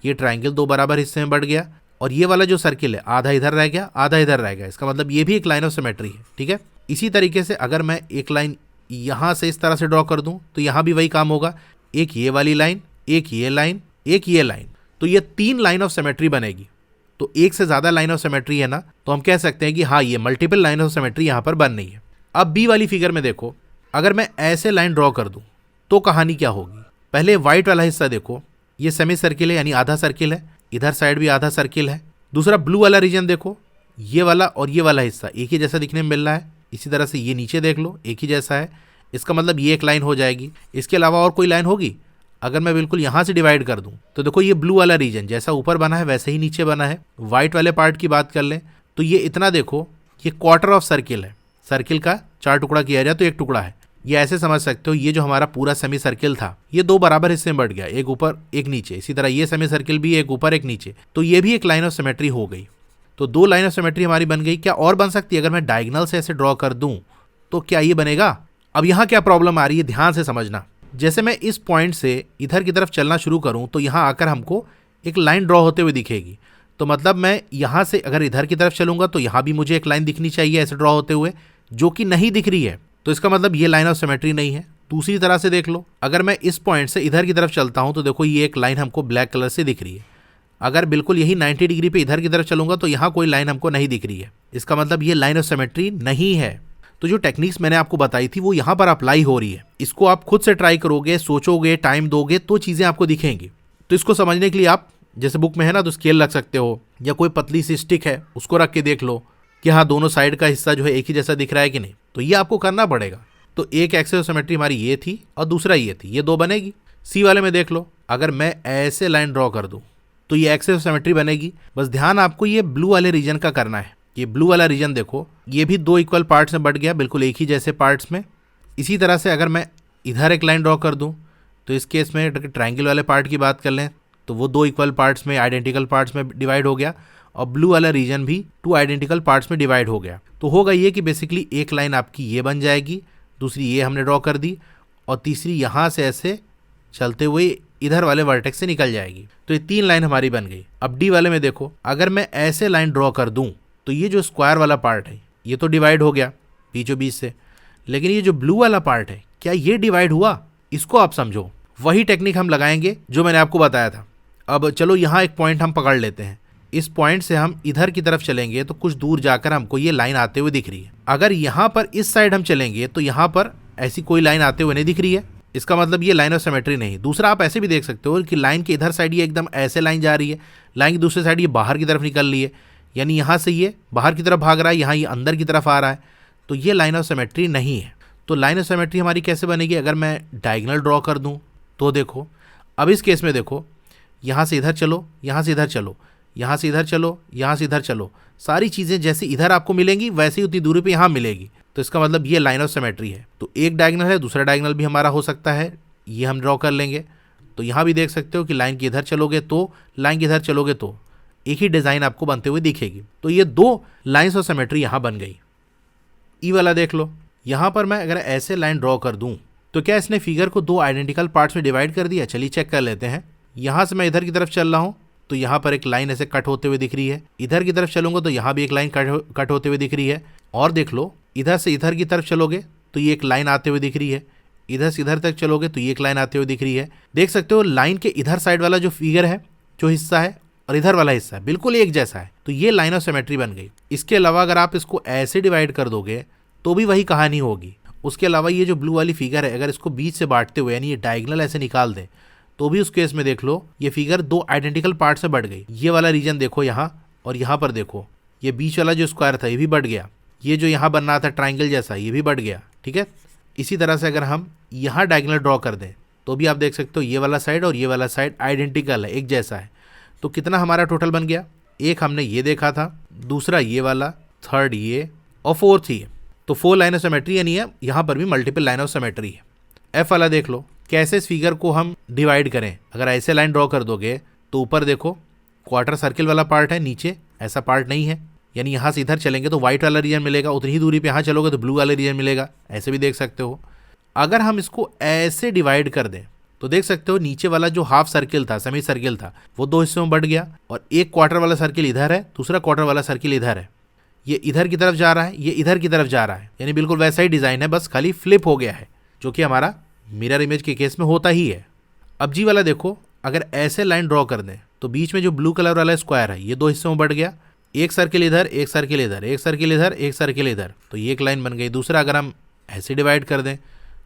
ये ट्राइंगल 2 बराबर हिस्से में बढ़ गया। और ये वाला जो सर्किल है आधा इधर रह गया, आधा इधर रह गया, इसका मतलब ये भी एक लाइन ऑफ सिमेट्री है, ठीक है। इसी तरीके से अगर मैं एक लाइन यहाँ से इस तरह से ड्रॉ कर दूं तो यहाँ भी वही काम होगा, एक ये वाली लाइन, एक ये लाइन, एक ये लाइन, तो ये 3 लाइन ऑफ सिमेट्री बनेगी। तो एक से ज़्यादा लाइन ऑफ सिमेट्री है ना, तो हम कह सकते हैं कि हाँ ये मल्टीपल लाइन ऑफ सिमेट्री यहाँ पर बन रही है। अब बी वाली फिगर में देखो, अगर मैं ऐसे लाइन ड्रॉ कर दूं तो कहानी क्या होगी। पहले व्हाइट वाला हिस्सा देखो, ये सेमी सर्किल है यानी आधा सर्किल है, इधर साइड भी आधा सर्किल है। दूसरा ब्लू वाला रीजन देखो, ये वाला और ये वाला हिस्सा एक ही जैसा दिखने में मिल रहा है। इसी तरह से ये नीचे देख लो, एक ही जैसा है। इसका मतलब ये एक लाइन हो जाएगी। इसके अलावा और कोई लाइन होगी? अगर मैं बिल्कुल यहाँ से डिवाइड कर दूं तो देखो ये ब्लू वाला रीजन जैसा ऊपर बना है वैसे ही नीचे बना है। व्हाइट वाले पार्ट की बात कर लें तो ये इतना देखो, ये क्वार्टर ऑफ सर्किल है। सर्किल का 4 टुकड़ा किया जाए तो 1 टुकड़ा है। ये ऐसे समझ सकते हो, ये जो हमारा पूरा सेमी सर्किल था ये 2 बराबर हिस्से में बढ़ गया, एक ऊपर एक नीचे। इसी तरह ये सेमी सर्किल भी एक ऊपर एक नीचे, तो ये भी एक लाइन ऑफ सिमेट्री हो गई। तो 2 लाइन ऑफ सिमेट्री हमारी बन गई। क्या और बन सकती है? अगर मैं डायगोनल से ऐसे ड्रॉ कर दूं तो क्या ये बनेगा? अब यहाँ क्या प्रॉब्लम आ रही है, ध्यान से समझना। जैसे मैं इस पॉइंट से इधर की तरफ चलना शुरू करूं तो यहाँ आकर हमको एक लाइन ड्रॉ होते हुए दिखेगी। तो मतलब मैं यहाँ से अगर इधर की तरफ चलूंगा तो यहाँ भी मुझे एक लाइन दिखनी चाहिए ऐसे ड्रॉ होते हुए, जो कि नहीं दिख रही है। तो इसका मतलब ये लाइन ऑफ सिमेट्री नहीं है। दूसरी तरह से देख लो, अगर मैं इस पॉइंट से इधर की तरफ चलता हूँ तो देखो ये एक लाइन हमको ब्लैक कलर से दिख रही है। अगर बिल्कुल यही 90 डिग्री पे इधर की तरफ चलूंगा तो यहाँ कोई लाइन हमको नहीं दिख रही है। इसका मतलब ये लाइन ऑफ सिमेट्री नहीं है। तो जो टेक्निक्स मैंने आपको बताई थी वो यहाँ पर अप्लाई हो रही है। इसको आप खुद से ट्राई करोगे, सोचोगे, टाइम दोगे तो चीज़ें आपको दिखेंगी। तो इसको समझने के लिए आप जैसे बुक में है ना तो स्केल रख सकते हो, या कोई पतली सी स्टिक है उसको रख के देख लो कि हाँ दोनों साइड का हिस्सा जो है एक ही जैसा दिख रहा है कि नहीं। तो ये आपको करना पड़ेगा। तो एक एक्सिस ऑफ सिमेट्री हमारी ये थी और दूसरा ये थी, ये 2 बनेगी। सी वाले में देख लो, अगर मैं ऐसे लाइन ड्रॉ कर दूँ तो ये एक्सिस ऑफ सिमेट्री बनेगी। बस ध्यान आपको ये ब्लू वाले रीजन का करना है। ये ब्लू वाला रीजन देखो, ये भी 2 इक्वल पार्ट्स में बढ़ गया, बिल्कुल एक ही जैसे पार्ट्स में। इसी तरह से अगर मैं इधर एक लाइन ड्रॉ कर दूं तो इस केस में ट्रायंगल वाले पार्ट की बात कर लें तो वो 2 इक्वल पार्ट्स में, आइडेंटिकल पार्ट्स में डिवाइड हो गया, और ब्लू वाला रीजन भी 2 आइडेंटिकल पार्ट्स में डिवाइड हो गया। तो होगा ये कि बेसिकली एक लाइन आपकी ये बन जाएगी, दूसरी ये हमने ड्रॉ कर दी, और तीसरी यहाँ से ऐसे चलते हुए इधर वाले वर्टेक्स से निकल जाएगी। तो ये 3 लाइन हमारी बन गई। अब डी वाले में देखो, अगर मैं ऐसे लाइन ड्रॉ कर दूं तो ये जो स्क्वायर वाला पार्ट है ये तो डिवाइड हो गया बीचों बीच से, लेकिन ये जो ब्लू वाला पार्ट है क्या ये डिवाइड हुआ? इसको आप समझो। वही टेक्निक हम लगाएंगे जो मैंने आपको बताया था। अब चलो यहाँ एक पॉइंट हम पकड़ लेते हैं। इस पॉइंट से हम इधर की तरफ चलेंगे तो कुछ दूर जाकर हमको ये लाइन आते हुए दिख रही है। अगर यहाँ पर इस साइड हम चलेंगे तो यहाँ पर ऐसी कोई लाइन आते हुए नहीं दिख रही है। इसका मतलब ये लाइन ऑफ सिमेट्री नहीं। दूसरा आप ऐसे भी देख सकते हो कि लाइन के इधर साइड ये एकदम ऐसे लाइन जा रही है, लाइन की दूसरी साइड ये बाहर की तरफ निकल रही है, यानी यहाँ से ये बाहर की तरफ भाग रहा है, यहाँ ये अंदर की तरफ आ रहा है। तो ये लाइन ऑफ सिमेट्री नहीं है। तो लाइन ऑफ सिमेट्री हमारी कैसे बनेगी? अगर मैं डायगोनल ड्रॉ कर दूँ तो देखो, अब इस केस में देखो, यहाँ से इधर चलो, यहाँ से इधर चलो, यहाँ से इधर चलो, यहाँ से इधर चलो, सारी चीज़ें जैसे इधर आपको मिलेंगी वैसे ही उतनी दूरी पे यहाँ मिलेगी। तो इसका मतलब ये लाइन ऑफ सिमेट्री है। तो एक डायगोनल है, दूसरा डायगोनल भी हमारा हो सकता है, ये हम ड्रॉ कर लेंगे। तो यहाँ भी देख सकते हो कि लाइन के इधर चलोगे तो, लाइन के इधर चलोगे तो एक ही डिज़ाइन आपको बनते हुए दिखेगी। तो ये 2 लाइन्स ऑफ सिमेट्री यहाँ बन गई। ई वाला देख लो, यहाँ पर मैं अगर ऐसे लाइन ड्रॉ कर दूँ तो क्या इसने फिगर को 2 आइडेंटिकल पार्ट्स में डिवाइड कर दिया? चलिए चेक कर लेते हैं। यहाँ से मैं इधर की तरफ चल रहा हूँ तो यहाँ पर एक लाइन ऐसे कट होते हुए दिख रही है, इधर की तरफ चलूंगा तो यहाँ भी एक लाइन कट होते हुए दिख रही है। और देख लो, इधर से इधर की तरफ चलोगे तो ये एक लाइन आते हुए दिख रही है, इधर से इधर तक चलोगे तो ये एक लाइन आते हुए दिख रही है। देख सकते हो लाइन के इधर साइड वाला जो फिगर है, जो हिस्सा है, और इधर वाला हिस्सा है बिल्कुल एक जैसा है। तो ये लाइन ऑफ सिमेट्री बन गई। इसके अलावा अगर आप इसको ऐसे डिवाइड कर दोगे तो भी वही कहानी होगी। उसके अलावा ये जो ब्लू वाली फिगर है, अगर इसको बीच से बांटते हुए यानी ये डायगोनल ऐसे निकाल दें तो भी उस केस में देख लो ये फिगर 2 आइडेंटिकल पार्ट से बढ़ गई। ये वाला रीजन देखो यहाँ, और यहाँ पर देखो ये बीच वाला जो स्क्वायर था ये भी बढ़ गया, ये जो यहाँ बन रहा था ट्राइंगल जैसा ये भी बढ़ गया। ठीक है, इसी तरह से अगर हम यहाँ डायगोनल ड्रॉ कर दें तो भी आप देख सकते हो ये वाला साइड और ये वाला साइड आइडेंटिकल है, एक जैसा है। तो कितना हमारा टोटल बन गया? एक हमने ये देखा था, दूसरा ये वाला, थर्ड ये, और फोर्थ ये। तो 4 लाइन ऑफ सिमेट्री यानी है यहाँ पर भी मल्टीपल लाइन ऑफ सिमेट्री है। एफ वाला देख लो, कैसे इस फिगर को हम डिवाइड करें। अगर ऐसे लाइन ड्रॉ कर दोगे तो ऊपर देखो क्वार्टर सर्किल वाला पार्ट है, नीचे ऐसा पार्ट नहीं है, यानी यहाँ से इधर चलेंगे तो व्हाइट वाला रीजन मिलेगा, उतनी ही दूरी पे यहाँ चलोगे तो ब्लू वाला रीजन मिलेगा, ऐसे भी देख सकते हो। अगर हम इसको ऐसे डिवाइड कर दें तो देख सकते हो नीचे वाला जो हाफ सर्किल था, सेमी सर्किल था, वो 2 हिस्सों में बढ़ गया, और एक क्वार्टर वाला सर्किल इधर है, दूसरा क्वार्टर वाला सर्किल इधर है। ये इधर की तरफ जा रहा है, ये इधर की तरफ जा रहा है, यानी बिल्कुल वैसा ही डिज़ाइन है, बस खाली फ्लिप हो गया है, जो कि हमारा मिरर इमेज के केस में होता ही है। अब जी वाला देखो, अगर ऐसे लाइन ड्रॉ कर दें तो बीच में जो ब्लू कलर वाला स्क्वायर है ये 2 हिस्सों में बढ़ गया, एक सर्किल इधर, एक सर्किल इधर, एक सर्किल इधर, एक सर्किल इधर, तो ये एक लाइन बन गई। दूसरा अगर हम ऐसे डिवाइड कर दें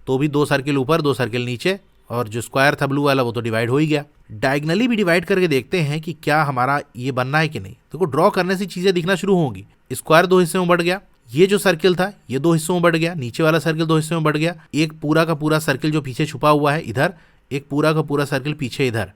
तो भी 2 सर्किल ऊपर, 2 सर्किल नीचे, और जो स्क्वायर था ब्लू वाला वो तो डिवाइड हो ही गया। डायगनली भी डिवाइड करके देखते हैं कि क्या हमारा ये बनना है कि नहीं। देखो ड्रॉ करने से चीज़ें दिखना शुरू होंगी। स्क्वायर 2 हिस्से में बढ़ गया, ये जो सर्किल था ये दो हिस्सों में बढ़ गया, नीचे वाला सर्किल दो हिस्सों में बढ़ गया, एक पूरा का पूरा सर्किल जो पीछे छुपा हुआ है इधर, एक पूरा का पूरा सर्किल पीछे इधर,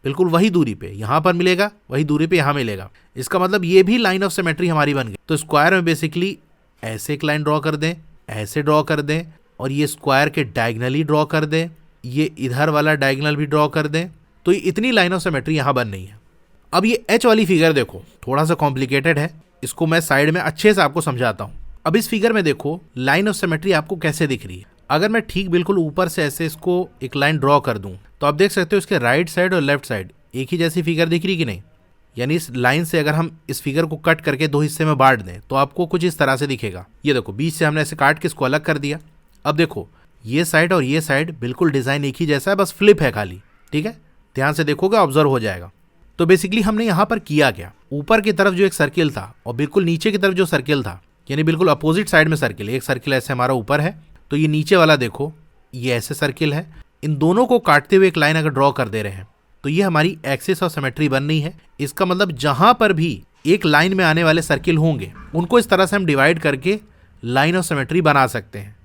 बिल्कुल वही दूरी पे यहां पर मिलेगा, वही दूरी पे यहां मिलेगा। इसका मतलब ये भी लाइन ऑफ सिमेट्री हमारी बन गई। तो स्क्वायर में बेसिकली ऐसे एक लाइन ड्रॉ कर दें, ऐसे ड्रॉ कर दें, और ये स्क्वायर के डायगनली ड्रॉ कर दें, ये इधर वाला डायगनल भी ड्रॉ कर दें। तो ये इतनी लाइन ऑफ सिमेट्री यहां बन रही है। अब ये एच वाली फिगर देखो, थोड़ा सा कॉम्प्लिकेटेड है, इसको मैं साइड में अच्छे से आपको समझाता हूं। अब इस फिगर में देखो लाइन ऑफ सिमेट्री आपको कैसे दिख रही है। अगर मैं ठीक बिल्कुल ऊपर से ऐसे इसको एक लाइन ड्रॉ कर दूं तो आप देख सकते हो इसके राइट साइड और लेफ्ट साइड एक ही जैसी फिगर दिख रही कि नहीं। यानी इस लाइन से अगर हम इस फिगर को कट करके दो हिस्से में बांट दें तो आपको कुछ इस तरह से दिखेगा। ये देखो बीच से हमने ऐसे काट के इसको अलग कर दिया। अब देखो ये साइड और ये साइड बिल्कुल डिजाइन एक ही जैसा है, बस फ्लिप है खाली। ठीक है, ध्यान से देखोगे ऑब्जर्व हो जाएगा। तो बेसिकली हमने यहाँ पर किया क्या, ऊपर की तरफ जो एक सर्किल था और बिल्कुल नीचे की तरफ जो सर्किल था, यानी बिल्कुल अपोजिट साइड में सर्किल, एक सर्किल ऐसे हमारा ऊपर है तो ये नीचे वाला देखो ये ऐसे सर्किल है, इन दोनों को काटते हुए एक लाइन अगर ड्रॉ कर दे रहे हैं तो ये हमारी एक्सिस ऑफ सिमेट्री बन रही है। इसका मतलब जहां पर भी एक लाइन में आने वाले सर्किल होंगे उनको इस तरह से हम डिवाइड करके लाइन ऑफ सिमेट्री बना सकते हैं।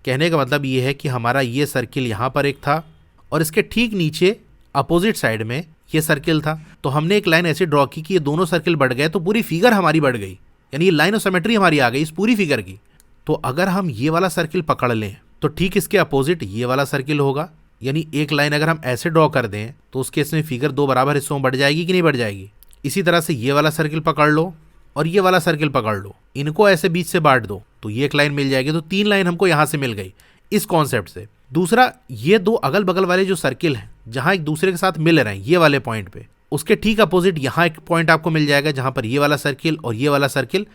कहने का मतलब ये है कि हमारा ये सर्किल यहाँ पर एक था और इसके ठीक नीचे अपोजिट साइड में ये सर्किल था, तो हमने एक लाइन ऐसे ड्रॉ की कि ये दोनों सर्किल बढ़ गए तो पूरी फिगर हमारी बढ़ गई, यानी ये लाइन ऑफ सिमेट्री हमारी आ गई इस पूरी फिगर की। तो अगर हम ये वाला सर्किल पकड़ लें तो ठीक इसके अपोजिट ये वाला सर्किल होगा, यानी एक लाइन अगर हम ऐसे ड्रॉ कर दें तो उस केस में फिगर दो बराबर हिस्सों में बढ़ जाएगी कि नहीं बढ़ जाएगी। इसी तरह से ये वाला सर्किल पकड़ लो और ये वाला सर्किल पकड़ लो, इनको ऐसे बीच से बांट दो तो ये एक लाइन मिल जाएगी। तो तीन लाइन हमको यहां से मिल गई इस कॉन्सेप्ट से। दूसरा, ये दो अगल बगल वाले जो सर्किल हैं जहां एक दूसरे के साथ मिल रहे हैं ये वाले पॉइंट पे, उसके ठीक अपोजिट यहां एक पॉइंट आपको मिल जाएगा जहां पर ये वाला सर्किल और ये वाला सर्किल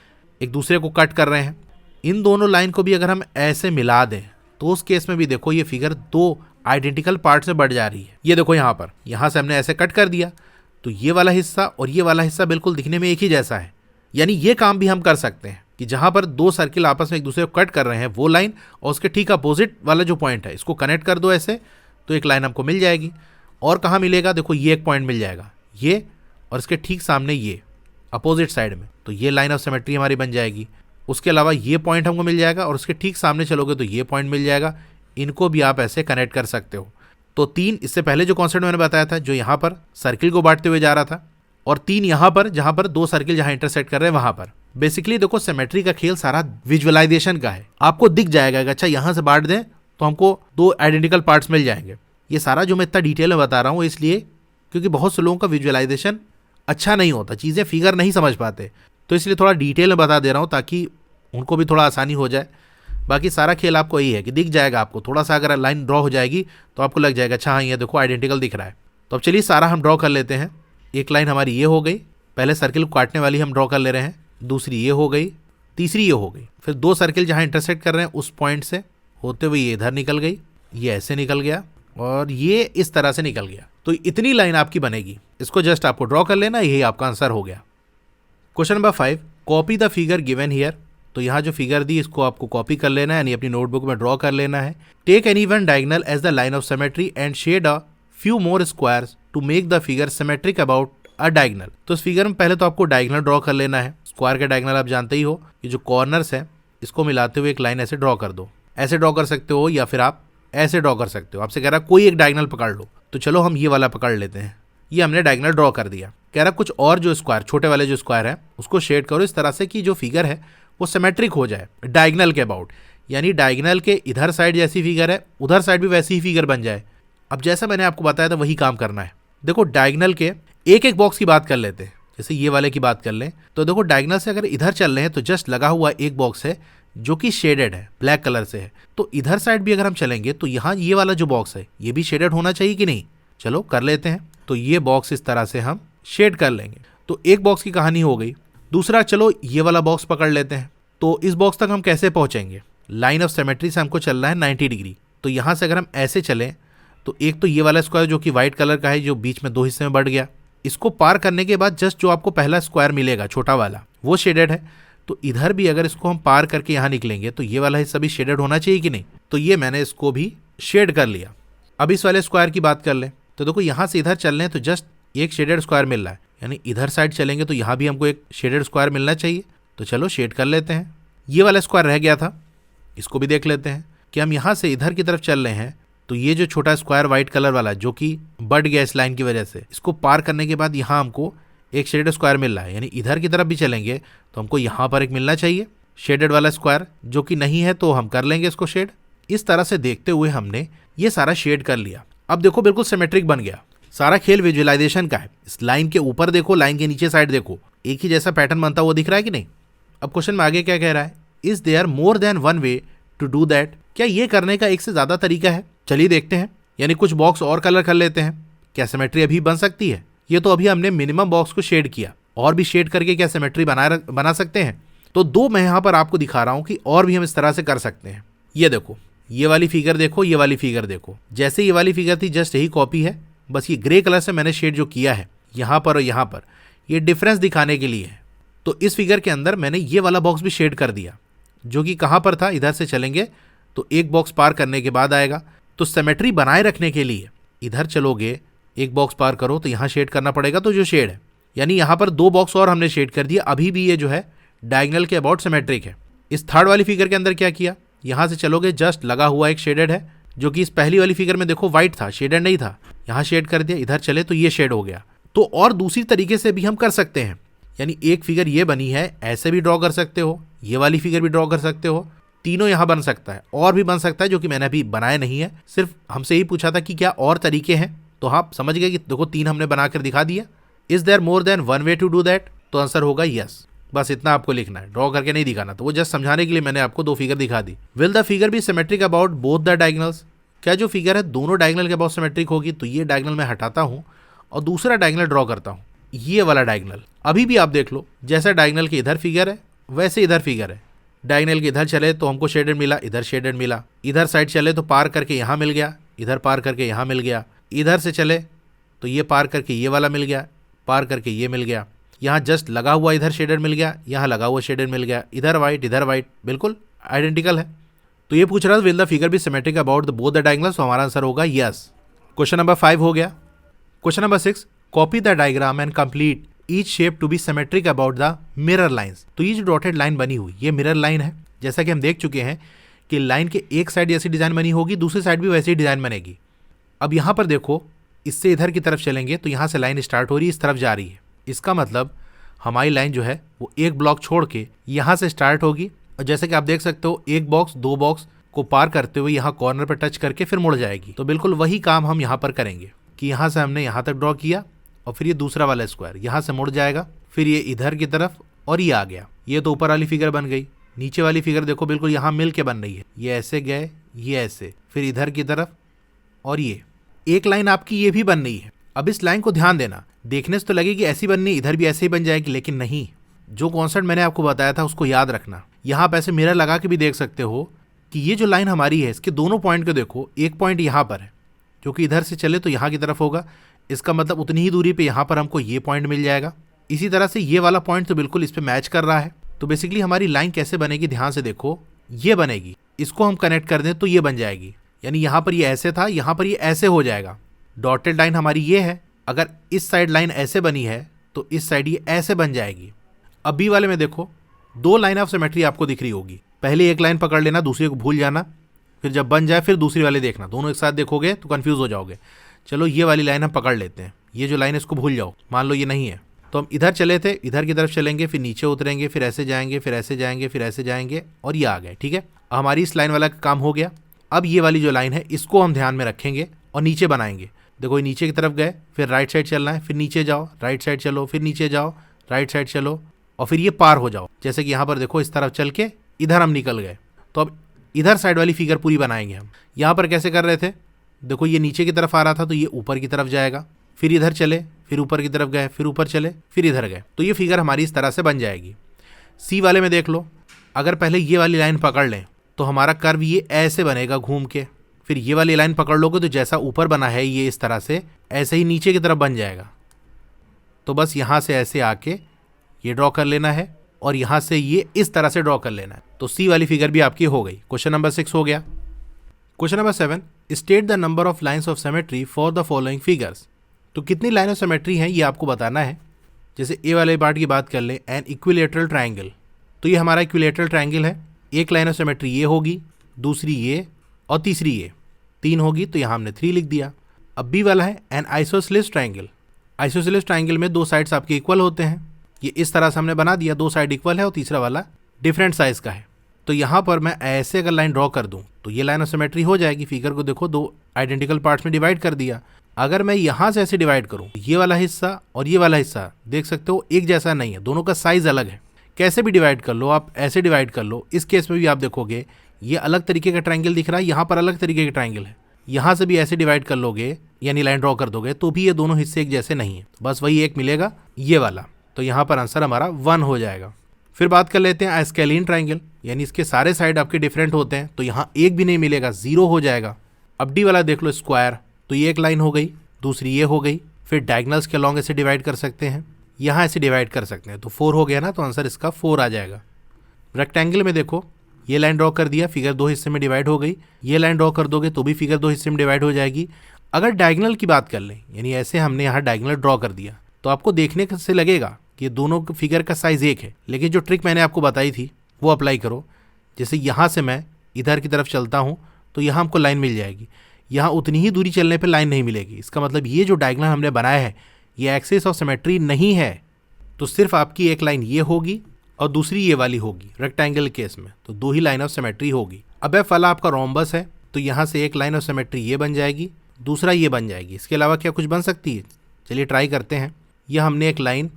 एक दूसरे को कट कर रहे हैं। इन दोनों लाइन को भी अगर हम ऐसे मिला दें तो उस केस में भी देखो ये फिगर दो आइडेंटिकल पार्ट से बढ़ जा रही है। ये देखो यहाँ पर, यहाँ से हमने ऐसे कट कर दिया तो ये वाला हिस्सा और ये वाला हिस्सा बिल्कुल दिखने में एक ही जैसा है। यानी ये काम भी हम कर सकते हैं कि जहां पर दो सर्किल आपस में एक दूसरे को कट कर रहे हैं वो लाइन और उसके ठीक अपोजिट वाला जो पॉइंट है इसको कनेक्ट कर दो ऐसे, तो एक लाइन हमको मिल जाएगी। और कहाँ मिलेगा, देखो ये एक पॉइंट मिल जाएगा ये, और इसके ठीक सामने ये अपोजिट साइड में, तो ये लाइन ऑफ सिमेट्री हमारी बन जाएगी। उसके अलावा ये पॉइंट हमको मिल जाएगा और उसके ठीक सामने चलोगे तो ये पॉइंट मिल जाएगा। इनको भी आप ऐसे कनेक्ट कर सकते हो। तो तीन, इससे पहले जो कॉन्सेप्ट मैंने बताया था जो यहाँ पर सर्किल को बांटते हुए जा रहा था, और तीन यहाँ पर जहाँ पर दो सर्किल जहाँ इंटरसेक्ट कर रहे हैं वहां पर। बेसिकली देखो सिमेट्री का खेल सारा विजुअलाइजेशन का है। आपको दिख जाएगा कि अच्छा यहाँ से बांट दें तो हमको दो आइडेंटिकल पार्ट्स मिल जाएंगे। ये सारा जो मैं इतना डिटेल में बता रहा हूँ इसलिए क्योंकि बहुत से लोगों का विजुअलाइजेशन अच्छा नहीं होता, चीज़ें फिगर नहीं समझ पाते, तो इसलिए थोड़ा डिटेल में बता दे रहा हूँ ताकि उनको भी थोड़ा आसानी हो जाए। बाकी सारा खेल आपको यही है कि दिख जाएगा आपको, थोड़ा सा अगर लाइन ड्रॉ हो जाएगी तो आपको लग जाएगा अच्छा हाँ ये देखो आइडेंटिकल दिख रहा है। तो अब चलिए सारा हम ड्रॉ कर लेते हैं। एक लाइन हमारी ये हो गई, पहले सर्किल को काटने वाली हम ड्रॉ कर ले रहे हैं, दूसरी ये हो गई, तीसरी ये हो गई, फिर दो सर्किल जहाँ इंटरसेक्ट कर रहे हैं उस पॉइंट से होते हुए ये इधर निकल गई, ये ऐसे निकल गया और ये इस तरह से निकल गया। तो इतनी लाइन आपकी बनेगी, इसको जस्ट आपको ड्रॉ कर लेना, यही आपका आंसर हो गया। Question number 5, copy the figure given here. तो यहाँ जो फिगर दी इसको आपको कॉपी कर लेना है, यानी अपनी नोटबुक में ड्रॉ कर लेना है। Take any one diagonal as the line of symmetry and shade a few more squares to make the figure symmetric about a diagonal. तो इस फिगर में पहले तो आपको डायगोनल ड्रॉ कर लेना है। स्क्वायर के डायगोनल आप जानते ही हो, ये जो कॉर्नर्स है इसको मिलाते हुए एक लाइन ऐसे ड्रॉ कर दो। ऐसे ड्रॉ कर सकते हो या फिर आप ऐसे ड्रॉ कर सकते हो। आपसे कह रहा कोई एक डायगोनल पकड़ लो, तो चलो हम ये वाला पकड़ लेते हैं। ये हमने डायगोनल ड्रॉ कर दिया। कह रहा कुछ और जो स्क्वायर, छोटे वाले जो स्क्वायर है उसको शेड करो इस तरह से कि जो फिगर है वो सिमेट्रिक हो जाए डायगोनल के अबाउट, यानी डायगोनल के इधर साइड जैसी फिगर है उधर साइड भी वैसी ही फिगर बन जाए। अब जैसा मैंने आपको बताया था वही काम करना है। देखो डायगोनल के एक एक बॉक्स की बात कर लेते हैं। जैसे ये वाले की बात कर लें तो देखो डायगोनल से अगर इधर चल रहे हैं तो जस्ट लगा हुआ एक बॉक्स है जो कि शेडेड है, ब्लैक कलर से है। तो इधर साइड भी अगर हम चलेंगे तो यहाँ ये वाला जो बॉक्स है ये भी शेडेड होना चाहिए कि नहीं, चलो कर लेते हैं। तो ये बॉक्स इस तरह से हम शेड कर लेंगे। तो एक बॉक्स की कहानी हो गई। दूसरा, चलो ये वाला बॉक्स पकड़ लेते हैं। तो इस बॉक्स तक हम कैसे पहुंचेंगे, लाइन ऑफ सिमेट्री से हमको चलना है 90 डिग्री। तो यहाँ से अगर हम ऐसे चलें तो एक तो ये वाला स्क्वायर जो कि व्हाइट कलर का है जो बीच में दो हिस्से में बढ़ गया, इसको पार करने के बाद जस्ट जो आपको पहला स्क्वायर मिलेगा छोटा वाला वो शेडेड है। तो इधर भी अगर इसको हम पार करके यहाँ निकलेंगे तो ये वाला हिस्सा भी शेडेड होना चाहिए कि नहीं। तो ये मैंने इसको भी शेड कर लिया। अब इस वाले स्क्वायर की बात कर लें तो देखो यहाँ से इधर चल रहे हैं तो जस्ट एक शेडेड स्क्वायर मिल रहा है, यानी इधर साइड चलेंगे तो यहाँ भी हमको एक शेडेड स्क्वायर मिलना चाहिए। तो चलो शेड कर लेते हैं। ये वाला स्क्वायर रह गया था, इसको भी देख लेते हैं कि हम यहाँ से इधर की तरफ चल रहे हैं तो ये जो छोटा स्क्वायर व्हाइट कलर वाला जो कि बढ़ गया इस लाइन की वजह से, इसको पार करने के बाद यहाँ हमको एक शेडेड स्क्वायर मिल रहा है, यानी इधर की तरफ भी चलेंगे तो हमको यहाँ पर एक मिलना चाहिए शेडेड वाला स्क्वायर, जो कि नहीं है तो हम कर लेंगे इसको शेड। इस तरह से देखते हुए हमने ये सारा शेड कर लिया। अब देखो बिल्कुल सिमेट्रिक बन गया। सारा खेल विजुअलाइजेशन का है। इस लाइन के ऊपर देखो, लाइन के नीचे साइड देखो, एक ही जैसा पैटर्न बनता हुआ दिख रहा है कि नहीं। अब क्वेश्चन में आगे क्या कह रहा है, is there more than one way to do that, क्या ये करने का एक से ज्यादा तरीका है। चलिए देखते हैं, यानी कुछ बॉक्स और कलर कर लेते हैं, क्या सिमेट्री अभी बन सकती है। ये तो अभी हमने मिनिमम बॉक्स को शेड किया, और भी शेड करके क्या सिमेट्री बना सकते हैं। तो दो मैं यहाँ पर आपको दिखा रहा हूँ कि और भी हम इस तरह से कर सकते हैं। ये देखो, ये वाली फिगर देखो, ये वाली फिगर देखो, जैसे ये वाली फिगर थी जस्ट यही कॉपी है, बस ये ग्रे कलर से मैंने शेड जो किया है यहाँ पर और यहाँ पर, ये डिफरेंस दिखाने के लिए है। तो इस फिगर के अंदर मैंने ये वाला बॉक्स भी शेड कर दिया, जो कि कहाँ पर था, इधर से चलेंगे तो एक बॉक्स पार करने के बाद आएगा। तो सिमेट्री बनाए रखने के लिए इधर चलोगे, एक बॉक्स पार करो तो यहाँ शेड करना पड़ेगा, तो जो शेड है, यानी यहाँ पर दो बॉक्स और हमने शेड कर दिया। अभी भी ये जो है डायगोनल के अबाउट सिमेट्रिक है। इस थर्ड वाली फिगर के अंदर क्या किया, यहाँ से चलोगे जस्ट लगा हुआ एक शेडेड है, जो कि इस पहली वाली फिगर में देखो व्हाइट था, शेडेड नहीं था, यहाँ शेड कर दिया, इधर चले तो ये शेड हो गया। तो और दूसरी तरीके से भी हम कर सकते हैं, यानी एक फिगर ये बनी है, ऐसे भी ड्रॉ कर सकते हो, ये वाली फिगर भी ड्रॉ कर सकते हो, तीनों यहाँ बन सकता है, और भी बन सकता है जो कि मैंने अभी बनाया नहीं है। सिर्फ हमसे ही पूछा था कि क्या और तरीके हैं, तो आप समझ गए कि देखो तीन हमने बनाकर दिखा दिया। Is there more than one way to do that, तो आंसर होगा यस। बस इतना आपको लिखना है, ड्रॉ करके नहीं दिखाना। तो वो जस्ट समझाने के लिए मैंने आपको दो फिगर दिखा दी। Will the figure be symmetric about both the diagonals, क्या जो फिगर है दोनों डायगोनल के अबाउट सिमेट्रिक होगी। तो ये डायगोनल मैं हटाता हूँ और दूसरा डायगोनल ड्रॉ करता हूँ, ये वाला डायगोनल। अभी भी आप देख लो, जैसा डायगोनल के इधर फिगर है वैसे इधर फिगर है। डायगोनल के इधर चले तो हमको शेडेड मिला, इधर शेडेड मिला, इधर साइड चले तो पार करके यहाँ मिल गया, इधर पार करके यहाँ मिल गया, इधर से चले तो ये पार करके ये वाला मिल गया, पार करके ये मिल गया, यहाँ जस्ट लगा हुआ इधर शेडेड मिल गया, यहाँ लगा हुआ शेडेड मिल गया, इधर वाइट, बिल्कुल आइडेंटिकल है। तो ये पूछ रहा था will the figure be symmetric about the both the diagonals, तो हमारा आंसर होगा यस। क्वेश्चन नंबर 5 हो गया। Question number 6, copy the diagram and complete each shape to be symmetric about the mirror lines. तो ये जो डॉटेड लाइन बनी हुई ये मिरर लाइन है। जैसा कि हम देख चुके हैं कि लाइन के एक साइड जैसी डिजाइन बनी होगी, दूसरी साइड भी वैसी ही डिजाइन बनेगी। अब यहाँ पर देखो, इससे इधर की तरफ चलेंगे तो यहाँ से लाइन स्टार्ट हो रही है, इस तरफ जा रही है। इसका मतलब हमारी लाइन जो है वो एक ब्लॉक छोड़ के यहाँ से स्टार्ट होगी, और जैसे कि आप देख सकते हो एक बॉक्स दो बॉक्स को पार करते हुए यहाँ कॉर्नर पर टच करके फिर मुड़ जाएगी। तो बिल्कुल वही काम हम यहाँ पर करेंगे कि यहाँ से हमने यहाँ तक ड्रॉ किया और फिर ये दूसरा वाला स्क्वायर यहाँ से मुड़ जाएगा, फिर ये इधर की तरफ और ये आ गया। ये तो ऊपर वाली फिगर बन गई। नीचे वाली फिगर देखो बिल्कुल यहाँ मिल के बन रही है, ये ऐसे गए, ये ऐसे, फिर इधर की तरफ, और ये एक लाइन आपकी ये भी बन रही है। अब इस लाइन को ध्यान देना, देखने से तो लगेगी ऐसी बननी, इधर भी ऐसे ही बन जाएगी, लेकिन नहीं। जो कॉन्सेप्ट मैंने आपको बताया था उसको याद रखना। यहाँ आप ऐसे मिरर लगा के भी देख सकते हो कि ये जो लाइन हमारी है इसके दोनों पॉइंट को देखो, एक पॉइंट यहाँ पर है जो कि इधर से चले तो यहाँ की तरफ होगा, इसका मतलब उतनी ही दूरी पे यहाँ पर हमको ये पॉइंट मिल जाएगा। इसी तरह से ये वाला पॉइंट तो बिल्कुल इस पे मैच कर रहा है। तो बेसिकली हमारी लाइन कैसे बनेगी, ध्यान से देखो, ये बनेगी, इसको हम कनेक्ट कर दें तो ये बन जाएगी, यानी यहाँ पर ये ऐसे था, यहाँ पर ये ऐसे हो जाएगा। डॉटेड लाइन हमारी ये है, अगर इस साइड लाइन ऐसे बनी है तो इस साइड ये ऐसे बन जाएगी। अब बी वाले में देखो, दो लाइन ऑफ सिमेट्री आपको दिख रही होगी, पहले एक लाइन पकड़ लेना, दूसरी को भूल जाना, फिर जब बन जाए फिर दूसरी वाली देखना, दोनों एक साथ देखोगे तो कंफ्यूज हो जाओगे। चलो ये वाली लाइन हम पकड़ लेते हैं, ये जो लाइन है इसको भूल जाओ, मान लो ये नहीं है, तो हम इधर चले थे, इधर की तरफ चलेंगे, फिर नीचे उतरेंगे, फिर ऐसे जाएंगे, फिर ऐसे जाएंगे, फिर ऐसे जाएंगे, और ये आ गए। ठीक है, हमारी इस लाइन वाला काम हो गया। अब ये वाली जो लाइन है इसको हम ध्यान में रखेंगे और नीचे बनाएंगे। देखो ये नीचे की तरफ गए, फिर राइट साइड चलना है, फिर नीचे जाओ, राइट साइड चलो, फिर नीचे जाओ, राइट साइड चलो, और फिर ये पार हो जाओ। जैसे कि यहाँ पर देखो इस तरफ चल के इधर हम निकल गए। तो अब इधर साइड वाली फिगर पूरी बनाएंगे हम। यहाँ पर कैसे कर रहे थे, देखो ये नीचे की तरफ आ रहा था तो ये ऊपर की तरफ जाएगा, फिर इधर चले, फिर ऊपर की तरफ गए, फिर ऊपर चले, फिर इधर गए, तो ये फिगर हमारी इस तरह से बन जाएगी। सी वाले में देख लो, अगर पहले ये वाली लाइन पकड़ लें तो हमारा कर्व ये ऐसे बनेगा घूम के, फिर ये वाली लाइन पकड़ लोगे तो जैसा ऊपर बना है ये इस तरह से ऐसे ही नीचे की तरफ बन जाएगा। तो बस यहाँ से ऐसे आके ये ड्रॉ कर लेना है और यहाँ से ये इस तरह से ड्रॉ कर लेना है। तो सी वाली फिगर भी आपकी हो गई। क्वेश्चन नंबर 6 हो गया। Question number 7, state the number of lines of symmetry for the following figures. तो कितनी लाइन ऑफ सिमेट्री हैं ये आपको बताना है। जैसे ए वाले पार्ट की बात कर लें, एन इक्विलेटरल ट्राइंगल, तो ये हमारा इक्विलेटरल ट्रायंगल है। एक लाइन ऑफ सिमेट्री ये होगी, दूसरी ये और तीसरी ये, 3 होगी, तो यहाँ हमने 3 लिख दिया। अब बी वाला है N isosceles triangle. Isosceles triangle में 2 साइड्स आपके इक्वल होते हैं। ये इस तरह से हमने बना दिया, 2 साइड इक्वल है और तीसरा वाला डिफरेंट साइज का है। तो यहाँ पर मैं ऐसे अगर लाइन ड्रॉ कर दूं तो ये लाइन ऑफ सिमेट्री हो जाएगी। फिगर को देखो, 2 आइडेंटिकल पार्ट्स में डिवाइड कर दिया। अगर मैं यहाँ से ऐसे डिवाइड करूँ, ये वाला हिस्सा और ये वाला हिस्सा देख सकते हो एक जैसा नहीं है, दोनों का साइज अलग है। कैसे भी डिवाइड कर लो आप, ऐसे डिवाइड कर लो। इस केस में भी आप देखोगे ये अलग तरीके का ट्रायंगल दिख रहा है, यहाँ पर अलग तरीके का ट्रायंगल है। यहाँ से भी ऐसे डिवाइड कर लोगे यानी लाइन ड्रॉ कर दोगे तो भी ये दोनों हिस्से एक जैसे नहीं है, बस वही एक मिलेगा, ये वाला। तो यहाँ पर आंसर हमारा 1 हो जाएगा। फिर बात कर लेते हैं आइस्केलिन ट्रायंगल, यानी इसके सारे साइड आपके डिफरेंट होते हैं, तो यहाँ एक भी नहीं मिलेगा, 0 हो जाएगा। अब डी वाला देख लो स्क्वायर, तो ये एक लाइन हो गई, दूसरी ये हो गई। फिर डायगोनल्स के अलॉन्ग ऐसे डिवाइड कर सकते हैं, यहाँ ऐसे डिवाइड कर सकते हैं, तो 4 हो गया ना, तो आंसर इसका 4 आ जाएगा। रेक्टेंगल में देखो, ये लाइन ड्रॉ कर दिया, फिगर 2 हिस्से में डिवाइड हो गई। ये लाइन ड्रॉ कर दोगे तो भी फिगर 2 हिस्से में डिवाइड हो जाएगी। अगर डायगोनल की बात कर लें, यानी ऐसे हमने यहाँ डायगोनल ड्रॉ कर दिया, तो आपको देखने से लगेगा कि दोनों फिगर का साइज एक है, लेकिन जो ट्रिक मैंने आपको बताई थी वो अप्लाई करो। जैसे यहाँ से मैं इधर की तरफ चलता हूँ तो यहाँ हमको लाइन मिल जाएगी, यहाँ उतनी ही दूरी चलने पे लाइन नहीं मिलेगी। इसका मतलब ये जो डायगोनल हमने बनाया है ये एक्सिस ऑफ सिमेट्री नहीं है, तो सिर्फ आपकी एक लाइन ये होगी और दूसरी ये वाली होगी रेक्टेंगल केस में, तो 2 ही लाइन ऑफ सिमेट्री होगी। अब एफ वाला आपका रोम्बस है, तो यहाँ से एक लाइन ऑफ सिमेट्री ये बन जाएगी, दूसरा ये बन जाएगी। इसके अलावा क्या कुछ बन सकती है? चलिए ट्राई करते हैं। यह हमने एक लाइन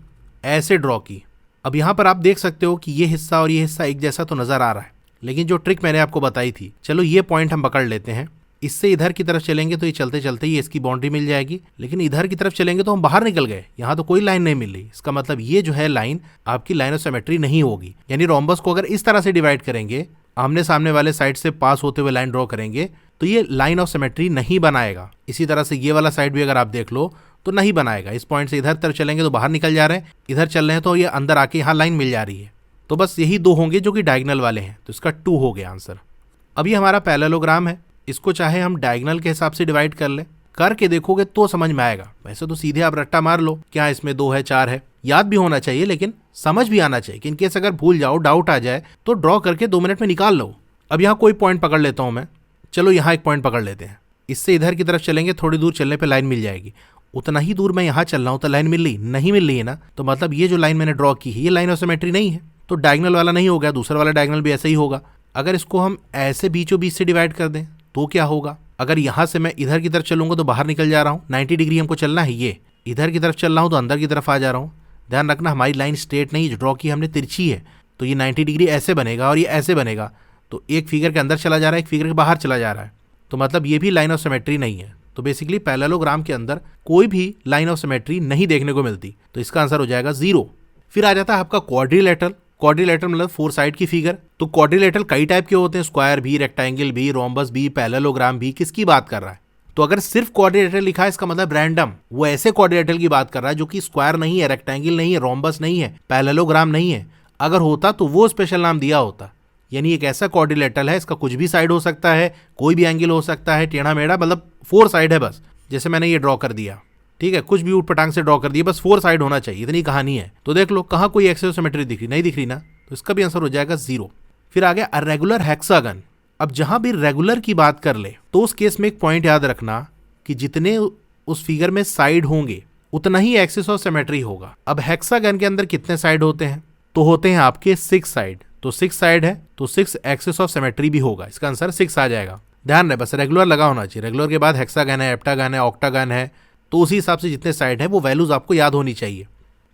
ऐसे ड्रॉ की। अब यहाँ पर आप देख सकते हो कि ये हिस्सा और ये हिस्सा एक जैसा तो नजर आ रहा है, लेकिन जो ट्रिक मैंने आपको बताई थी, चलो ये पॉइंट हम पकड़ लेते हैं। इससे इधर की तरफ चलेंगे तो ये चलते चलते ही इसकी बाउंड्री मिल जाएगी, लेकिन इधर की तरफ चलेंगे तो हम बाहर निकल गए, यहाँ तो कोई लाइन नहीं मिल रही। इसका मतलब ये जो है लाइन आपकी लाइन ऑफ सिमेट्री नहीं होगी। यानी रोम्बस को अगर इस तरह से डिवाइड करेंगे, आमने सामने वाले साइड से पास होते हुए लाइन ड्रॉ करेंगे, तो ये लाइन ऑफ सिमेट्री नहीं बनाएगा। इसी तरह से ये वाला साइड भी अगर आप देख लो तो नहीं बनाएगा। इस पॉइंट से इधर तरफ चलेंगे तो बाहर निकल जा रहे हैं, इधर चल रहे हैं तो ये अंदर आके यहाँ लाइन मिल जा रही है। तो बस यही 2 होंगे जो कि डायगोनल वाले हैं, तो इसका 2 हो गया आंसर। अब ये हमारा पैरेललोग्राम है, इसको चाहे हम डायगोनल के हिसाब से डिवाइड कर लें, करके देखोगे तो समझ में आएगा। वैसे तो सीधे आप रट्टा मार लो, क्या इसमें 2 है 4 है, याद भी होना चाहिए, लेकिन समझ भी आना चाहिए कि इनकेस अगर भूल जाओ, डाउट आ जाए तो ड्रॉ करके 2 मिनट में निकाल लो। अब यहाँ कोई पॉइंट पकड़ लेता हूँ मैं, चलो यहाँ एक पॉइंट पकड़ लेते हैं। इससे इधर की तरफ चलेंगे, थोड़ी दूर चलने पर लाइन मिल जाएगी। उतना ही दूर मैं यहाँ चल रहा हूँ तो लाइन मिल रही नहीं मिल रही है ना, तो मतलब ये जो लाइन मैंने ड्रॉ की है ये लाइन ऑफ सिमेट्री नहीं है, तो डायगोनल वाला नहीं होगा, दूसरा वाला डायगोनल भी ऐसा ही होगा। अगर इसको हम ऐसे बीचों बीच से डिवाइड कर दें तो क्या होगा? अगर यहाँ से मैं इधर की तरफ चलूंगा तो बाहर निकल जा रहा हूँ, 90 डिग्री हमको चलना है, ये इधर की तरफ चल रहा हूँ तो अंदर की तरफ आ जा रहा हूँ। ध्यान रखना हमारी लाइन स्ट्रेट नहीं, जो ड्रॉ की हमने तिरछी है, तो ये 90 डिग्री ऐसे बनेगा और ये ऐसे बनेगा, तो एक फिगर के अंदर चला जा रहा है, एक फिगर के बाहर चला जा रहा है, तो मतलब ये भी लाइन ऑफ सिमेट्री नहीं है। तो बेसिकली पैरेललोग्राम के अंदर कोई भी लाइन ऑफ सिमेट्री नहीं देखने को मिलती, तो इसका आंसर हो जाएगा 0। फिर आ जाता है आपका क्वाड्रिलेटरल। क्वाड्रिलेटरल मतलब 4 साइड की फिगर। तो क्वाड्रिलेटरल कई टाइप के होते हैं, स्क्वायर भी, रेक्टेंगल भी, रोम्बस भी, पैरेललोग्राम भी। किसकी बात कर रहा है? तो अगर सिर्फ क्वाड्रिलेटरल लिखा है इसका मतलब रैंडम, वो ऐसे क्वाड्रिलेटरल की बात कर रहा है जो कि स्क्वायर नहीं है, रेक्टेंगल नहीं है, रोम्बस नहीं है, पैरेललोग्राम नहीं है। अगर होता तो वो स्पेशल नाम दिया होता। यानी एक ऐसा क्वाड्रिलेटरल है, इसका कुछ भी साइड हो सकता है, कोई भी एंगल हो सकता है, टेढ़ा मेढ़ा, मतलब 4 साइड है बस। जैसे मैंने ये ड्रॉ कर दिया, ठीक है, कुछ भी ऊट पटांग से ड्रॉ कर दिया, बस 4 साइड होना चाहिए, इतनी कहानी है। तो देख लो कहाँ कोई एक्सिस ऑफ सिमेट्री दिख रही, नहीं दिख रही ना, तो इसका भी आंसर हो जाएगा 0। फिर आ गया रेगुलर हेक्सागन। अब जहां भी रेगुलर की बात कर ले तो उस केस में एक पॉइंट याद रखना कि जितने उस फिगर में साइड होंगे उतना ही एक्सिस ऑफ सिमेट्री होगा। अब हेक्सागन के अंदर कितने साइड होते हैं? तो होते हैं आपके 6 साइड, तो 6 साइड है तो 6 एक्सिस ऑफ सिमेट्री भी होगा, इसका आंसर 6 आ जाएगा। ध्यान रहे, बस रेगुलर लगा होना चाहिए। रेगुलर के बाद हेक्सागन है, हेप्टागन है, ऑक्टागन है, तो उसी हिसाब से जितने साइड है वो वैल्यूज आपको याद होनी चाहिए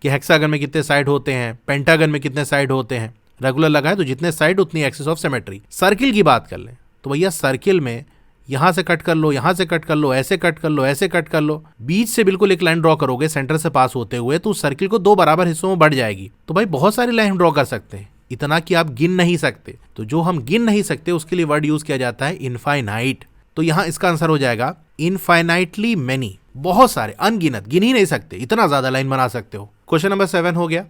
कि हेक्सागन में कितने साइड होते हैं, पेंटागन में कितने साइड होते हैं। रेगुलर लगाए तो जितने साइड उतनी एक्सिस ऑफ सिमेट्री। सर्किल की बात कर लें तो भैया सर्किल में यहाँ से कट कर लो, यहाँ से कट कर लो, ऐसे कट कर लो, ऐसे कट कर लो, बीच से बिल्कुल एक लाइन ड्रॉ करोगे सेंटर से पास होते हुए, तो सर्किल को 2 बराबर हिस्सों में बढ़ जाएगी। तो भाई बहुत सारी लाइन ड्रॉ कर सकते हैं, इतना कि आप गिन नहीं सकते। तो जो हम गिन नहीं सकते उसके लिए वर्ड यूज किया जाता है इनफाइनाइट। तो यहाँ इसका आंसर हो जाएगा इनफाइनाइटली मेनी, बहुत सारे, अनगिनत, गिन ही नहीं सकते, इतना ज्यादा लाइन बना सकते हो। क्वेश्चन नंबर 7 हो गया।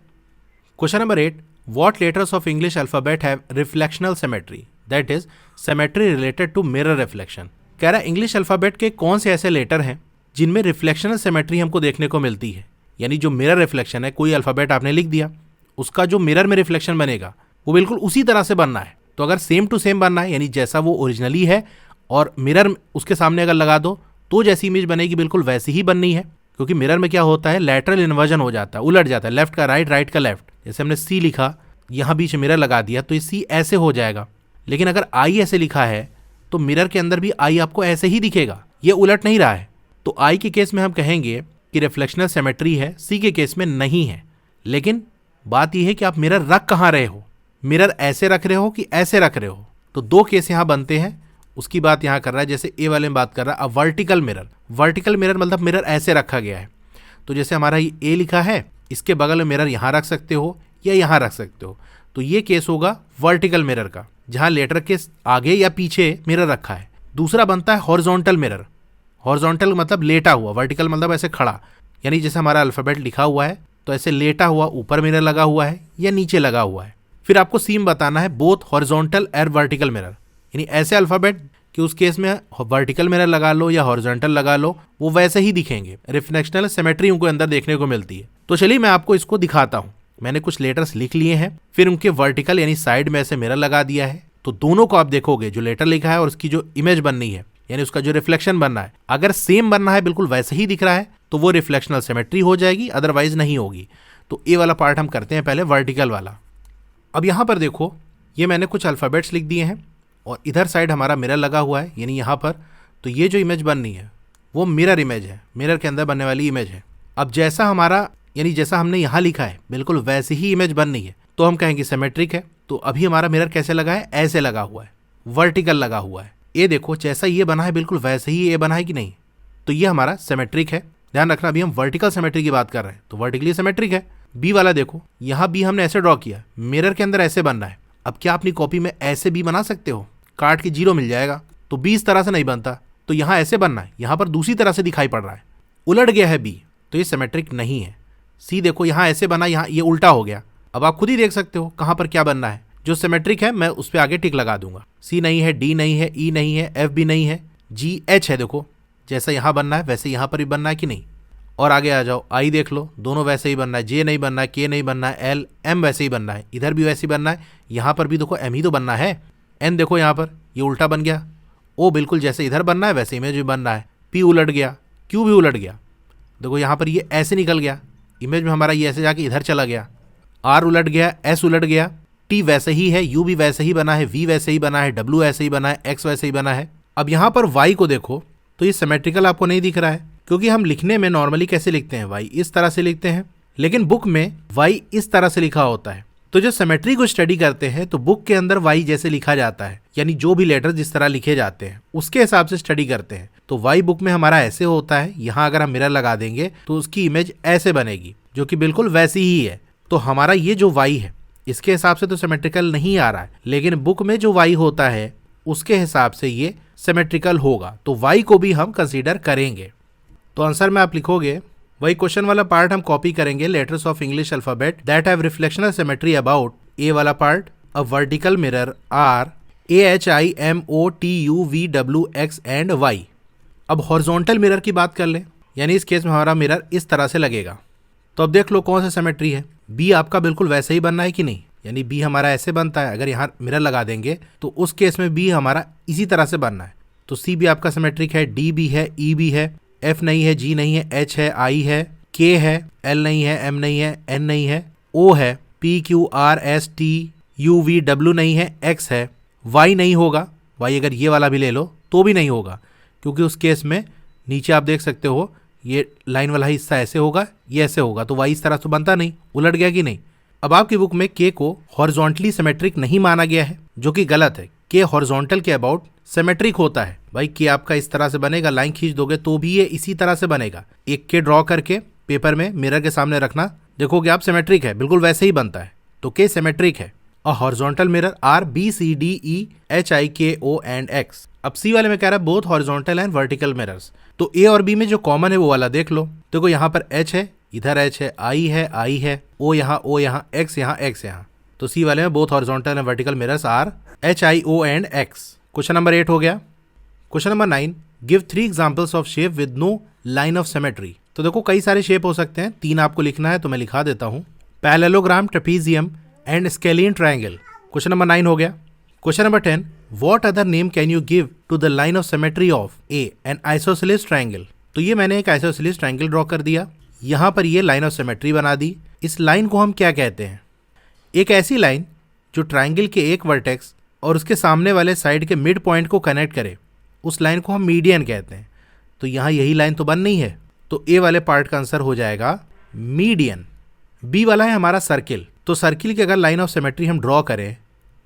Question number 8, what letters of English alphabet have reflectional symmetry, that is symmetry related to mirror reflection. कह रहा है इंग्लिश अल्फाबेट के कौन से ऐसे लेटर हैं जिनमें रिफ्लेक्शनल सिमेट्री हमको देखने को मिलती है। यानी जो मिरर रिफ्लेक्शन है, कोई अल्फाबेट आपने लिख दिया, उसका जो मिरर में रिफ्लेक्शन बनेगा वो बिल्कुल उसी तरह से बनना है। तो अगर सेम टू सेम बनना है, यानी जैसा वो ओरिजिनली है और मिरर उसके सामने अगर लगा दो तो जैसी इमेज बनेगी बिल्कुल वैसी ही बननी है। क्योंकि मिरर में क्या होता है, लैटरल इन्वर्जन हो जाता है, उलट जाता है, लेफ्ट का राइट, राइट का लेफ्ट। जैसे हमने सी लिखा, यहाँ बीच मिरर लगा दिया तो ये सी ऐसे हो जाएगा। लेकिन अगर आई ऐसे लिखा है तो मिरर के अंदर भी आई आपको ऐसे ही दिखेगा, ये उलट नहीं रहा है। तो आई के केस में हम कहेंगे कि रिफ्लेक्शनल सिमेट्री है, सी के केस में नहीं है। लेकिन बात यह है कि आप मिरर रख कहाँ रहे हो, मिरर ऐसे रख रहे हो कि ऐसे रख रहे हो। तो दो केस यहाँ बनते हैं, उसकी बात यहाँ कर रहा है। जैसे ए वाले में बात कर रहा है, अब वर्टिकल मिरर, वर्टिकल मिरर मतलब मिरर ऐसे रखा गया है। तो जैसे हमारा ये ए लिखा है, इसके बगल में मिरर यहाँ रख सकते हो या यहाँ रख सकते हो। तो ये केस होगा वर्टिकल मिरर का, जहाँ लेटर के आगे या पीछे मिरर रखा है। दूसरा बनता है हॉरिजॉन्टल मिरर। हॉरिजॉन्टल मतलब लेटा हुआ, वर्टिकल मतलब ऐसे खड़ा, यानी जैसे हमारा अल्फाबेट लिखा हुआ है तो ऐसे लेटा हुआ ऊपर मिरर लगा हुआ है या नीचे लगा हुआ है। फिर आपको सीम बताना है both horizontal and vertical mirror, यानी ऐसे अल्फाबेट कि उस केस में वर्टिकल मिरर लगा लो या हॉरिजॉन्टल लगा लो, वो वैसे ही दिखेंगे। रिफ्लेक्शनल सिमेट्री उनको अंदर देखने को मिलती है। तो चलिए मैं आपको इसको दिखाता हूँ। मैंने कुछ लेटर्स लिख लिए हैं, फिर उनके वर्टिकल यानी साइड में ऐसे मिरर लगा दिया है। तो दोनों को आप देखोगे, जो लेटर लिखा है और उसकी जो इमेज बननी है, यानी उसका जो रिफ्लेक्शन बनना है, अगर सेम बनना है, बिल्कुल वैसे ही दिख रहा है, तो वो रिफ्लेक्शनल सिमेट्री हो जाएगी, अदरवाइज नहीं होगी। तो ए वाला पार्ट हम करते हैं पहले, वर्टिकल वाला। अब यहाँ पर देखो, ये मैंने कुछ अल्फ़ाबेट्स लिख दिए हैं और इधर साइड हमारा मिरर लगा हुआ है, यानी यहाँ पर। तो ये जो इमेज बननी है वो मिरर इमेज है, मिरर के अंदर बनने वाली इमेज है। अब जैसा हमारा, यानी जैसा हमने यहाँ लिखा है, बिल्कुल वैसी ही इमेज बननी है, तो हम कहेंगे सिमेट्रिक है। तो अभी हमारा मिरर कैसे लगा है, ऐसे लगा हुआ है, वर्टिकल लगा हुआ है। ये देखो जैसा ये बना है बिल्कुल वैसे ही ये बना है कि नहीं, तो ये हमारा सिमेट्रिक है। ध्यान रखना, अभी हम वर्टिकल सिमेट्री की बात कर रहे हैं, तो वर्टिकली सिमेट्रिक है। बी वाला देखो, यहाँ बी हमने ऐसे ड्रॉ किया, मिरर के अंदर ऐसे बनना है। अब क्या अपनी कॉपी में ऐसे बी बना सकते हो, काट के जीरो मिल जाएगा, तो बी इस तरह से नहीं बनता, तो यहाँ ऐसे बनना है, यहाँ पर दूसरी तरह से दिखाई पड़ रहा है, उलट गया है बी, तो ये सिमेट्रिक नहीं है। सी देखो, यहाँ ऐसे बना, यहाँ ये उल्टा हो गया। अब आप खुद ही देख सकते हो कहाँ पर क्या बनना है। जो सिमेट्रिक है मैं उस पर आगे टिक लगा दूंगा। सी नहीं है, डी नहीं है, ई नहीं है, एफ भी नहीं है, जी एच है। देखो जैसा यहाँ बनना है वैसे यहाँ पर भी बनना है कि नहीं। और आगे आ जाओ, आई देख लो, दोनों वैसे ही बनना है, जे नहीं बनना है, के नहीं बनना है, एल एम वैसे ही बनना है, इधर भी वैसे ही बनना है, यहाँ पर भी देखो एम ही तो बनना है। एन देखो यहाँ पर ये उल्टा बन गया। ओ बिल्कुल जैसे इधर बनना है वैसे इमेज भी बनना है। पी उलट गया, क्यू भी उलट गया, देखो यहाँ पर ये ऐसे निकल गया, इमेज में हमारा ये ऐसे जाके इधर चला गया। आर उलट गया, एस उलट गया, टी वैसे ही है, यू भी वैसे ही बना है, वी वैसे ही बना है, डब्ल्यू ऐसे ही बना है, एक्स वैसे ही बना है। अब यहाँ पर वाई को देखो तो ये सिमेट्रिकल आपको नहीं दिख रहा है, क्योंकि हम लिखने में नॉर्मली कैसे लिखते हैं, वाई इस तरह से लिखते हैं, लेकिन बुक में वाई इस तरह से लिखा होता है। तो जो सिमेट्री को स्टडी करते हैं तो बुक के अंदर वाई जैसे लिखा जाता है, यानी जो भी लेटर जिस तरह लिखे जाते हैं उसके हिसाब से स्टडी करते हैं। तो वाई बुक में हमारा ऐसे होता है, यहाँ अगर हम मिरर लगा देंगे तो उसकी इमेज ऐसे बनेगी, जो कि बिल्कुल वैसी ही है। तो हमारा ये जो वाई है इसके हिसाब से तो सिमेट्रिकल नहीं आ रहा है, लेकिन बुक में जो वाई होता है उसके हिसाब से ये सिमेट्रिकल होगा, तो वाई को भी हम कंसीडर करेंगे। तो आंसर में आप लिखोगे, वही क्वेश्चन वाला पार्ट हम कॉपी करेंगे, letters of English alphabet that have reflectional symmetry about. A वाला part, a vertical mirror are AHIMOTUVWX and Y. अब हॉरिजॉन्टल मिरर की बात कर लें, यानी इस केस में हमारा मिरर इस तरह से लगेगा। तो अब देख लो कौन सा सिमेट्री है, बी आपका बिल्कुल वैसे ही बनना है कि नहीं, यानी बी हमारा ऐसे बनता है, अगर यहाँ मिरर लगा देंगे तो उस केस में बी हमारा इसी तरह से बनना है। तो सी भी आपका सिमेट्रिक है, डी भी है, ई भी है, एफ नहीं है, जी नहीं है, एच है, आई है, के है, एल नहीं है, एम नहीं है, एन नहीं है, ओ है, P Q R S T U V W नहीं है, एक्स है, वाई नहीं होगा। वाई अगर ये वाला भी ले लो तो भी नहीं होगा, क्योंकि उस केस में नीचे आप देख सकते हो ये लाइन वाला हिस्सा ऐसे होगा, ये ऐसे होगा, तो वाई इस तरह तो बनता नहीं, उलट गया कि नहीं। अब आपकी बुक में के को हॉरिजॉन्टली सिमेट्रिक नहीं माना गया है, जो कि गलत है। के हॉरिजॉन्टल के अबाउट सिमेट्रिक होता है। भाई के आपका इस तरह से बनेगा, लाइन खींच दोगे तो भी ये इसी तरह से बनेगा। एक के ड्रॉ करके पेपर में मिरर के सामने रखना, देखोगे आप सिमेट्रिक है, बिल्कुल वैसे ही बनता है, तो के सिमेट्रिक है। और horizontal mirror are BCDEHIKO and X. अब सी वाले में कह रहा है both horizontal and vertical mirrors. तो ए और बी में जो कॉमन है वो वाला देख लो, देखो यहाँ पर एच है, इधर एच है, आई है, ओ यहाँ, एक्स यहाँ। तो सी वाले में both horizontal and vertical mirrors are HIO and X. Question number 8 हो गया। Question number 9, give 3 examples of shape with no line of symmetry. तो देखो कई सारे शेप हो सकते हैं, 3 आपको लिखना है तो मैं लिखा देता हूँ। Parallelogram, trapezium and scalene triangle. Question number 9 हो गया। Question number 10, what other name can you give to the line of symmetry of a an isosceles triangle. तो ये मैंने एक आइसोसेलेस ट्रायंगल ड्रॉ कर दिया, यहाँ पर ये लाइन ऑफ सिमेट्री बना दी। इस लाइन को हम क्या कहते हैं? एक ऐसी लाइन जो ट्रायंगल के एक वर्टेक्स और उसके सामने वाले साइड के मिड पॉइंट को कनेक्ट करे, उस लाइन को हम मीडियन कहते हैं। तो यहाँ यही लाइन तो बन नहीं है, तो ए वाले पार्ट का आंसर हो जाएगा मीडियन। बी वाला है हमारा सर्किल। तो सर्किल की अगर लाइन ऑफ सिमेट्री हम ड्रॉ करें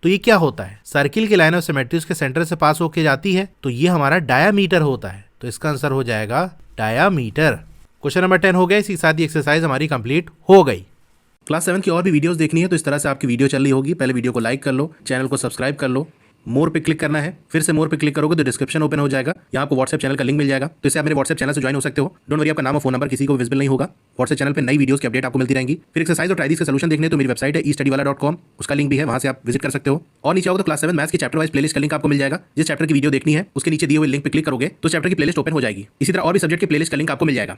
तो ये क्या होता है? सर्किल की लाइन ऑफ सिमेट्री उसके सेंटर से पास होके जाती है, तो ये हमारा डायामीटर होता है। तो इसका आंसर हो जाएगा डायामीटर। क्वेश्चन नंबर 10 हो गया। इसी के साथ ही एक्सरसाइज हमारी कंप्लीट हो गई। क्लास 7 की और भी वीडियोस देखनी है तो इस तरह से आपकी वीडियो चल रही होगी। पहले वीडियो को लाइक कर लो, चैनल को सब्सक्राइब कर लो, मोर पे क्लिक करना है, फिर से मोर पे क्लिक करोगे तो डिस्क्रिप्शन ओपन हो जाएगा, यहाँ आपको व्हाट्सएप चैनल का लिंक मिल जाएगा, तो इससे आप मेरे व्हाट्सएप चैनल से ज्वाइन हो सकते हो। डोंट वरी, आपका नाम और फोन नंबर किसी को विजिबल नहीं होगा। व्हाट्सएप चैनल पे नई वीडियोस की अपडेट आपको मिलती रहेंगी। फिर एक्सरसाइज और ट्राइडिस का सॉल्यूशन देखने तो मेरी वेबसाइट है estudywala.com, उसका लिंक भी है, वहां से आप विजिट कर सकते हो। और नीचे आओगे तो क्लास 7 मैथ्स की चैप्टर वाइज प्लेलिस्ट का लिंक आपको मिल जाएगा। जिस चैप्टर की वीडियो देखनी है उसके नीचे दिए हुए लिंक पे क्लिक करोगे तो चैप्टर की प्लेलिस्ट ओपन हो जाएगी। इसी तरह और भी सब्जेक्ट की प्लेलिस्ट का लिंक आपको मिल जाएगा।